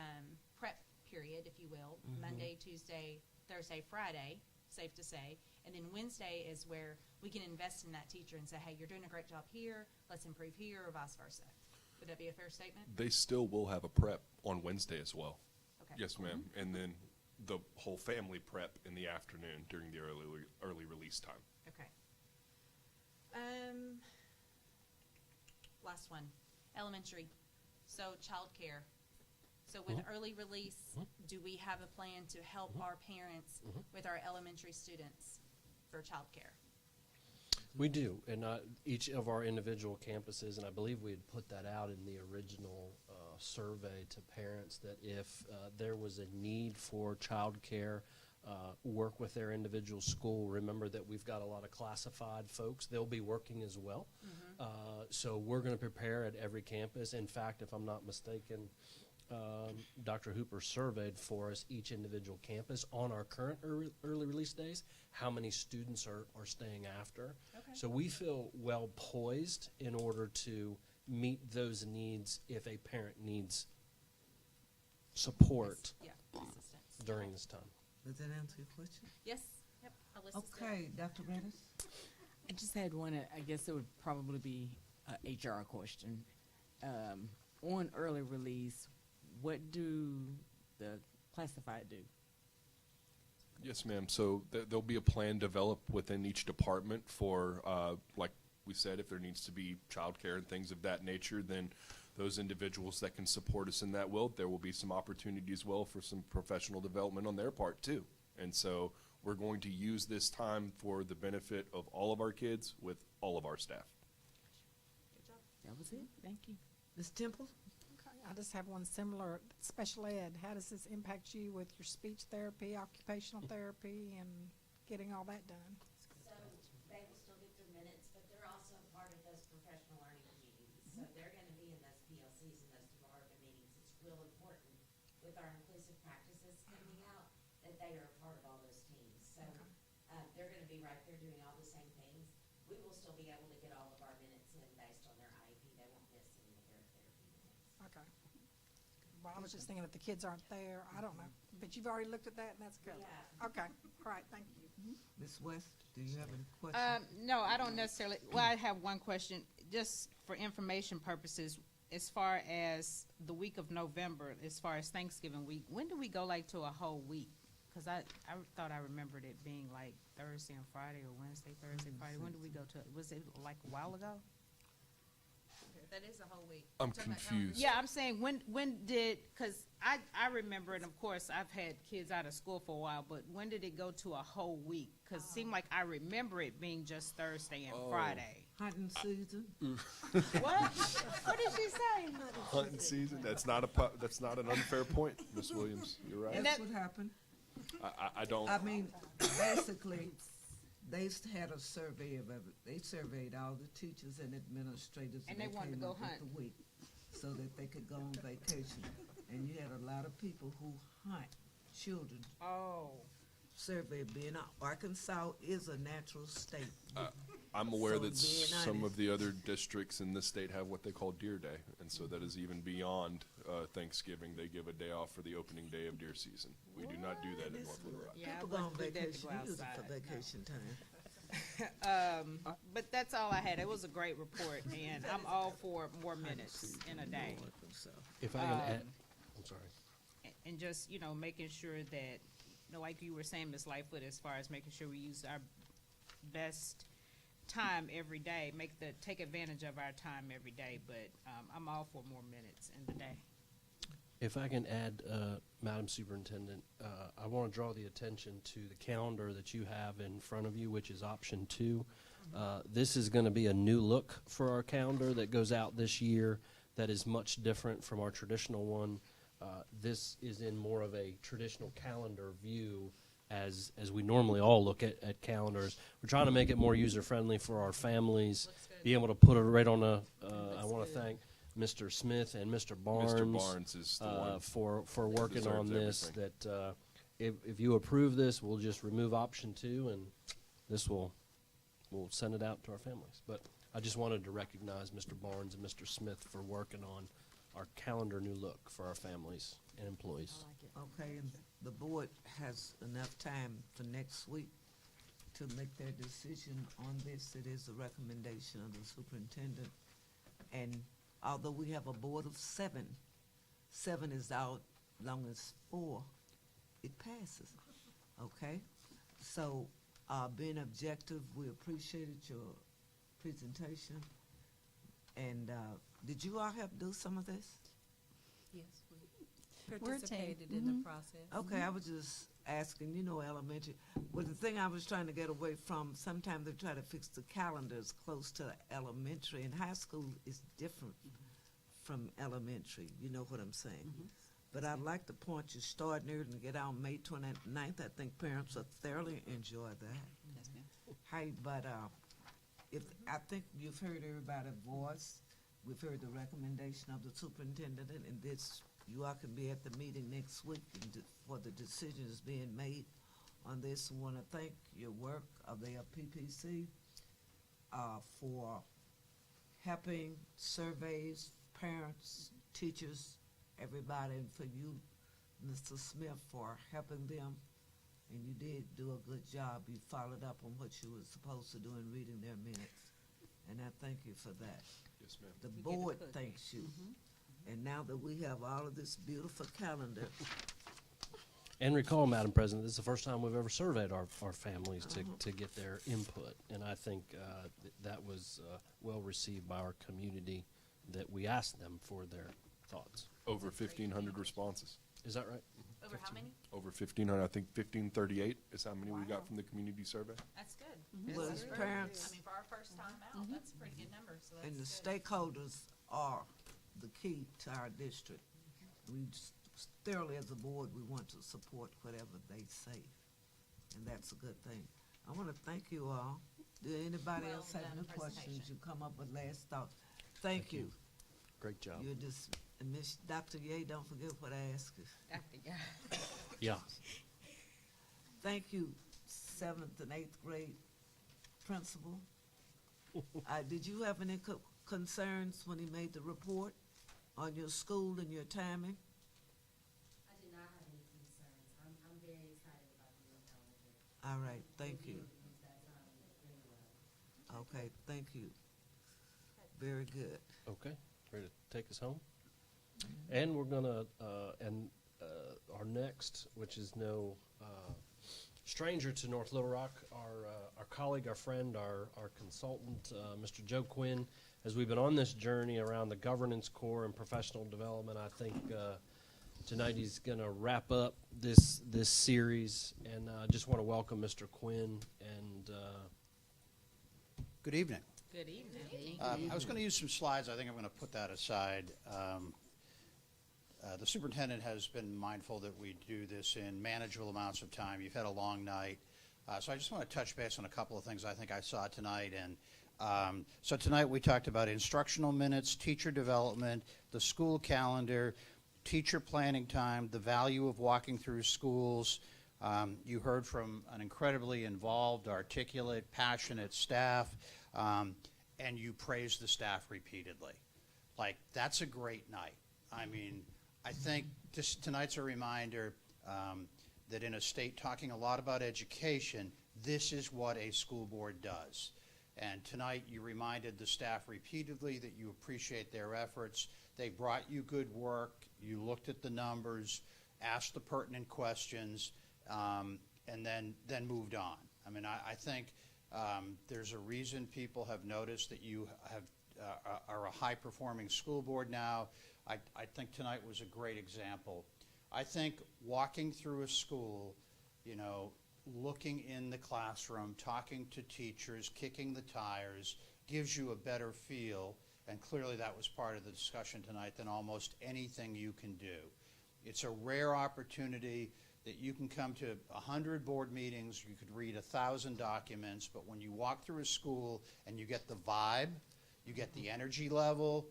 prep period, if you will, Monday, Tuesday, Thursday, Friday, safe to say. And then Wednesday is where we can invest in that teacher and say, hey, you're doing a great job here, let's improve here, or vice versa. Would that be a fair statement? They still will have a prep on Wednesday as well. Okay. Yes, ma'am. And then the whole family prep in the afternoon during the early release time. Okay. Last one, elementary. So childcare. So with early release, do we have a plan to help our parents with our elementary students for childcare? We do, and each of our individual campuses, and I believe we had put that out in the original survey to parents, that if there was a need for childcare, work with their individual school. Remember that we've got a lot of classified folks. They'll be working as well. So we're going to prepare at every campus. In fact, if I'm not mistaken, Dr. Hooper surveyed for us each individual campus on our current early release days, how many students are staying after. Okay. So we feel well poised in order to meet those needs if a parent needs support Yeah, assistance. during this time. Does that answer your question? Yes, yep, Alyssa's good. Okay, Dr. Redis? I just had one, I guess it would probably be a HR question. On early release, what do the classified do? Yes, ma'am. So there'll be a plan developed within each department for, like we said, if there needs to be childcare and things of that nature, then those individuals that can support us in that will. There will be some opportunity as well for some professional development on their part too. And so we're going to use this time for the benefit of all of our kids with all of our staff. Good job. That was it, thank you. Ms. Temple? Okay, I just have one similar, special ed. How does this impact you with your speech therapy, occupational therapy, and getting all that done? So they will still get their minutes, but they're also part of those professional learning meetings. So they're going to be in those PLCs and those department meetings. It's real important with our inclusive practices coming out that they are a part of all those teams. So they're going to be right there doing all the same things. We will still be able to get all of our minutes in based on their IEP. They won't miss any of their therapy minutes. Okay. Well, I was just thinking if the kids aren't there, I don't know. But you've already looked at that, and that's good. Yeah. Okay, all right, thank you. Ms. West, do you have any questions? No, I don't necessarily. Well, I have one question, just for information purposes. As far as the week of November, as far as Thanksgiving week, when do we go like to a whole week? Because I thought I remembered it being like Thursday and Friday, or Wednesday, Thursday, Friday. When did we go to? Was it like a while ago? That is a whole week. I'm Talking about confused. Yeah, I'm saying when did, because I remember, and of course I've had kids out of school for a while, but when did it go to a whole week? Because it seemed like I remember it being just Thursday and Friday. Hunting season? What? What did she say? Hunting season. That's not that's not an unfair point, Ms. Williams. You're right. That's what happened. I don't. I mean, basically, they had a survey of they surveyed all the teachers and administrators, And they wanted to came go up with hunt. the week so that they could go on vacation. And you had a lot of people who hunt children. Oh. Survey being Arkansas is a natural state. I'm aware So that being some honest. of the other districts in the state have what they call Deer Day, and so that is even beyond Thanksgiving. They give a day off for the opening day of deer season. We do not do that in North Little Rock. Yeah, I People go on wouldn't do that to vacation, go use it outside, for no. vacation time. But that's all I had. It was a great report, and I'm all for more minutes in a day. If I can add, I'm sorry. And just, you know, making sure that, you know, like you were saying, Ms. Lightfoot, as far as making sure we use our best time every day, take advantage of our time every day, but I'm all for more minutes in the day. If I can add, Madam Superintendent, I want to draw the attention to the calendar that you have in front of you, which is option 2. This is going to be a new look for our calendar that goes out this year that is much different from our traditional one. This is in more of a traditional calendar view as we normally all look at calendars. We're trying to make it more user-friendly for our families, be able to put it right on I want to thank Mr. Smith and Mr. Barnes, Mr. Barnes is the one for working on deserves this. everything. That if you approve this, we'll just remove option 2, and this we'll send it out to our families. But I just wanted to recognize Mr. Barnes and Mr. Smith for working on our calendar new look for our families and employees. Okay, and the board has enough time for next week to make their decision on this. It is a recommendation of the superintendent. And although we have a board of 7 is out long as 4, it passes, okay? So, being objective, we appreciated your presentation. And, did you all help do some of this? Yes, we We're a team. participated in the process. Okay, I was just asking, elementary, well, the thing I was trying to get away from, sometimes they try to fix the calendars close to elementary, and high school is different from elementary, you know what I'm saying? But I like the point you starting early and get out May 29th. I think parents will thoroughly enjoy that. Yes, ma'am. Hey, but, I think you've heard everybody's voice. We've heard the recommendation of the superintendent, and this you all can be at the meeting next week for the decisions being made on this. I want to thank your work of the PPC for helping surveys, parents, teachers, everybody, and for you, Mr. Smith, for helping them. And you did do a good job. You followed up on what you were supposed to do in reading their minutes. And I thank you for that. Yes, ma'am. The board thanks you. And now that we have all of this beautiful calendar, And recall, Madam President, this is the first time we've ever surveyed our families to get their input. And I think that was well received by our community, that we asked them for their thoughts. Over 1,500 responses. Is that right? Over how many? Over 1,500, I think 1,538 is how many we got from the community survey. That's good. well, That's as very parents good. I mean, for our first time out, that's a pretty good number, so that's and the good. stakeholders are the key to our district. We thoroughly, as a board, we want to support whatever they say, and that's a good thing. I want to thank you all. Do anybody Well else have done any questions? presentation. You come up with last thoughts. Thank you. Great job. You're just, and Miss Dr. Ye, don't forget what I asked you. Yeah. Thank you, 7th and 8th grade principal. Did you have any concerns when he made the report on your school and your timing? I do not have any concerns. I'm very excited about the new calendar. All right, thank you. Use that time very well. Okay, thank you. Very good. Okay, ready to take us home? And we're gonna, our next, which is no stranger to North Little Rock, our colleague, our friend, our consultant, Mr. Joe Quinn, as we've been on this journey around the governance core and professional development, I think tonight he's gonna wrap up this series, and I just want to welcome Mr. Quinn and Good evening. Good evening. I was going to use some slides. I think I'm going to put that aside. The superintendent has been mindful that we do this in manageable amounts of time. You've had a long night. So I just want to touch base on a couple of things I think I saw tonight. And so tonight we talked about instructional minutes, teacher development, the school calendar, teacher planning time, the value of walking through schools. You heard from an incredibly involved, articulate, passionate staff. And you praise the staff repeatedly. Like, that's a great night. I mean, I think tonight's a reminder that in a state talking a lot about education, this is what a school board does. And tonight you reminded the staff repeatedly that you appreciate their efforts. They brought you good work. You looked at the numbers, asked the pertinent questions, and then moved on. I mean, I think there's a reason people have noticed that you are a high-performing school board now. I think tonight was a great example. I think walking through a school, you know, looking in the classroom, talking to teachers, kicking the tires, gives you a better feel, and clearly that was part of the discussion tonight, than almost anything you can do. It's a rare opportunity that you can come to 100 board meetings, you could read 1,000 documents, but when you walk through a school and you get the vibe, you get the energy level,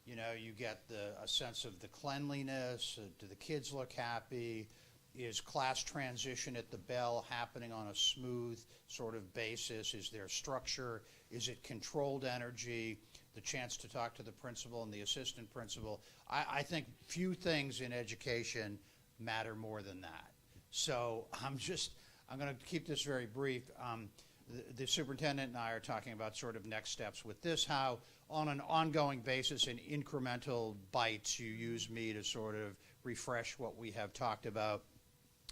you know, you get a sense of the cleanliness, do the kids look happy, is class transition at the bell happening on a smooth sort of basis, is there structure, is it controlled energy, the chance to talk to the principal and the assistant principal. I think few things in education matter more than that. So I'm going to keep this very brief. The superintendent and I are talking about sort of next steps with this, how on an ongoing basis in incremental bites you use me to sort of refresh what we have talked about.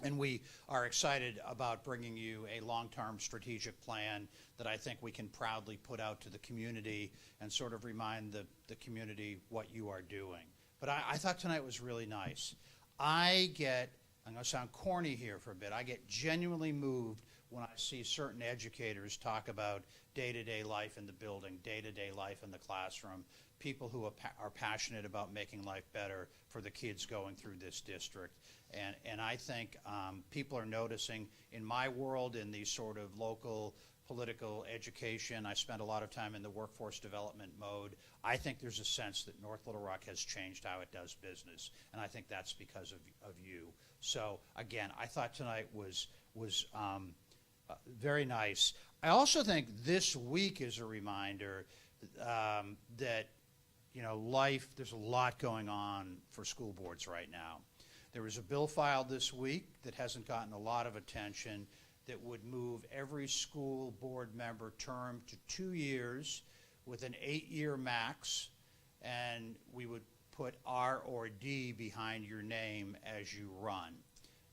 And we are excited about bringing you a long-term strategic plan that I think we can proudly put out to the community and sort of remind the community what you are doing. But I thought tonight was really nice. I'm going to sound corny here for a bit. I get genuinely moved when I see certain educators talk about day-to-day life in the building, day-to-day life in the classroom, people who are passionate about making life better for the kids going through this district. And I think people are noticing in my world, in these sort of local political education. I spent a lot of time in the workforce development mode. I think there's a sense that North Little Rock has changed how it does business, and I think that's because of you. So again, I thought tonight was very nice. I also think this week is a reminder that, you know, there's a lot going on for school boards right now. There was a bill filed this week that hasn't gotten a lot of attention that would move every school board member term to 2 years with an 8-year max, and we would put R or D behind your name as you run.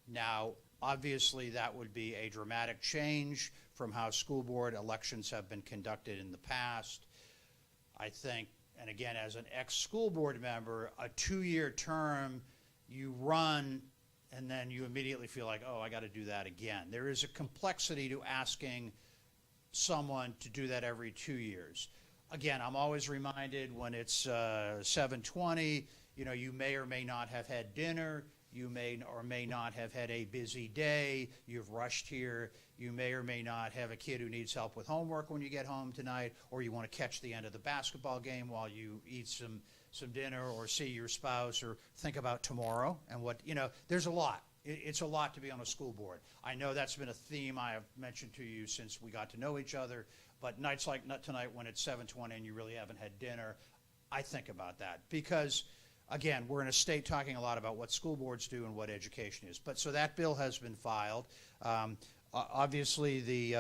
Now, obviously, that would be a dramatic change from how school board elections have been conducted in the past. I think, and again, as an ex-school board member, a 2-year term, you run, and then you immediately feel like, oh, I got to do that again. There is a complexity to asking someone to do that every 2 years. Again, I'm always reminded when it's 7:20, you know, you may or may not have had dinner. You may or may not have had a busy day. You've rushed here. You may or may not have a kid who needs help with homework when you get home tonight, or you want to catch the end of the basketball game while you eat some dinner or see your spouse or think about tomorrow and what, you know, there's a lot. It's a lot to be on a school board. I know that's been a theme I have mentioned to you since we got to know each other, but nights like tonight when it's 7:20 and you really haven't had dinner, I think about that because, again, we're in a state talking a lot about what school boards do and what education is. But so that bill has been filed. Obviously, the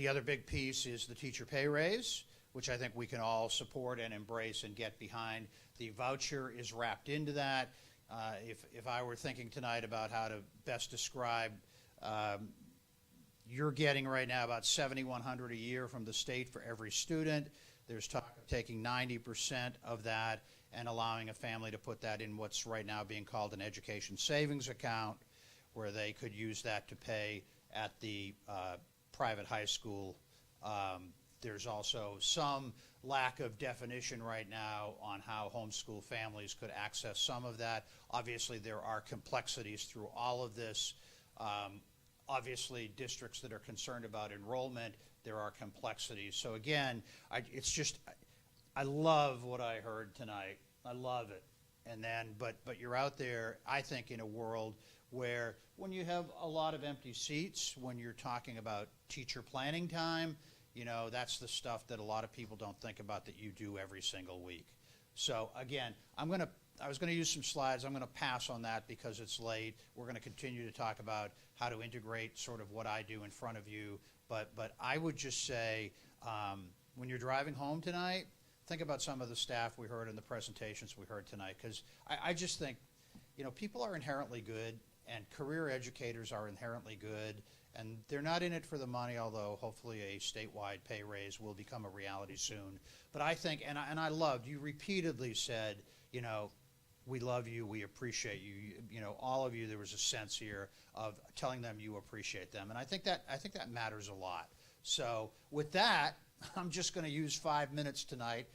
other big piece is the teacher pay raise, which I think we can all support and embrace and get behind. The voucher is wrapped into that. If I were thinking tonight about how to best describe, you're getting right now about $7,100 a year from the state for every student. There's talk of taking 90% of that and allowing a family to put that in what's right now being called an education savings account, where they could use that to pay at the private high school. There's also some lack of definition right now on how homeschool families could access some of that. Obviously, there are complexities through all of this. Obviously, districts that are concerned about enrollment, there are complexities. So again, I love what I heard tonight. I love it. And then, but you're out there, I think, in a world where when you have a lot of empty seats, when you're talking about teacher planning time, you know, that's the stuff that a lot of people don't think about that you do every single week. So again, I was going to use some slides. I'm going to pass on that because it's late. We're going to continue to talk about how to integrate sort of what I do in front of you. But I would just say, when you're driving home tonight, think about some of the staff we heard in the presentations we heard tonight, because I just think, you know, people are inherently good, and career educators are inherently good, and they're not in it for the money, although hopefully a statewide pay raise will become a reality soon. But I think, and I loved, you repeatedly said, you know, we love you, we appreciate you. You know, all of you, there was a sense here of telling them you appreciate them, and I think that matters a lot. So with that, I'm just going to use 5 minutes tonight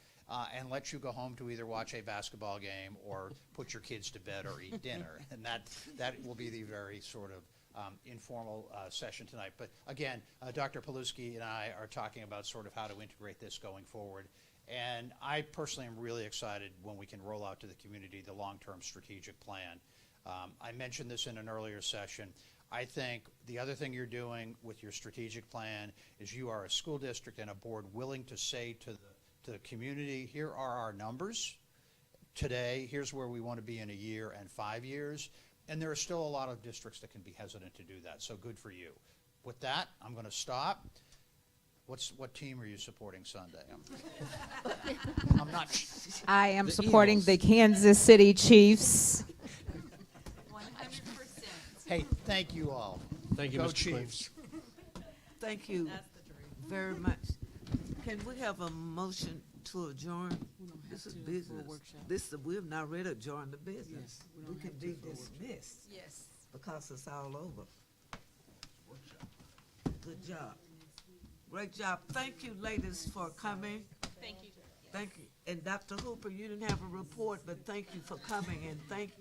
and let you go home to either watch a basketball game or put your kids to bed or eat dinner, and that will be the very sort of informal session tonight. But again, Dr. Paluski and I are talking about sort of how to integrate this going forward. And I personally am really excited when we can roll out to the community the long-term strategic plan. I mentioned this in an earlier session. I think the other thing you're doing with your strategic plan is you are a school district and a board willing to say to the community, here are our numbers today, here's where we want to be in a year and 5 years. And there are still a lot of districts that can be hesitant to do that, so good for you. With that, I'm going to stop. What team are you supporting Sunday? I'm not. I am The supporting Eagles. the Kansas City Chiefs. 100%. Hey, thank you all. Thank you, Go Mr. Chiefs. Thank you very much. Can we have a motion to adjourn? This is business. We've not really adjourned the business. We can be dismissed. Yes. Because it's all over. Good job. Great job. Thank you, ladies, for coming. Thank you. Thank you. And Dr. Hooper, you didn't have a report, but thank you for coming, and thank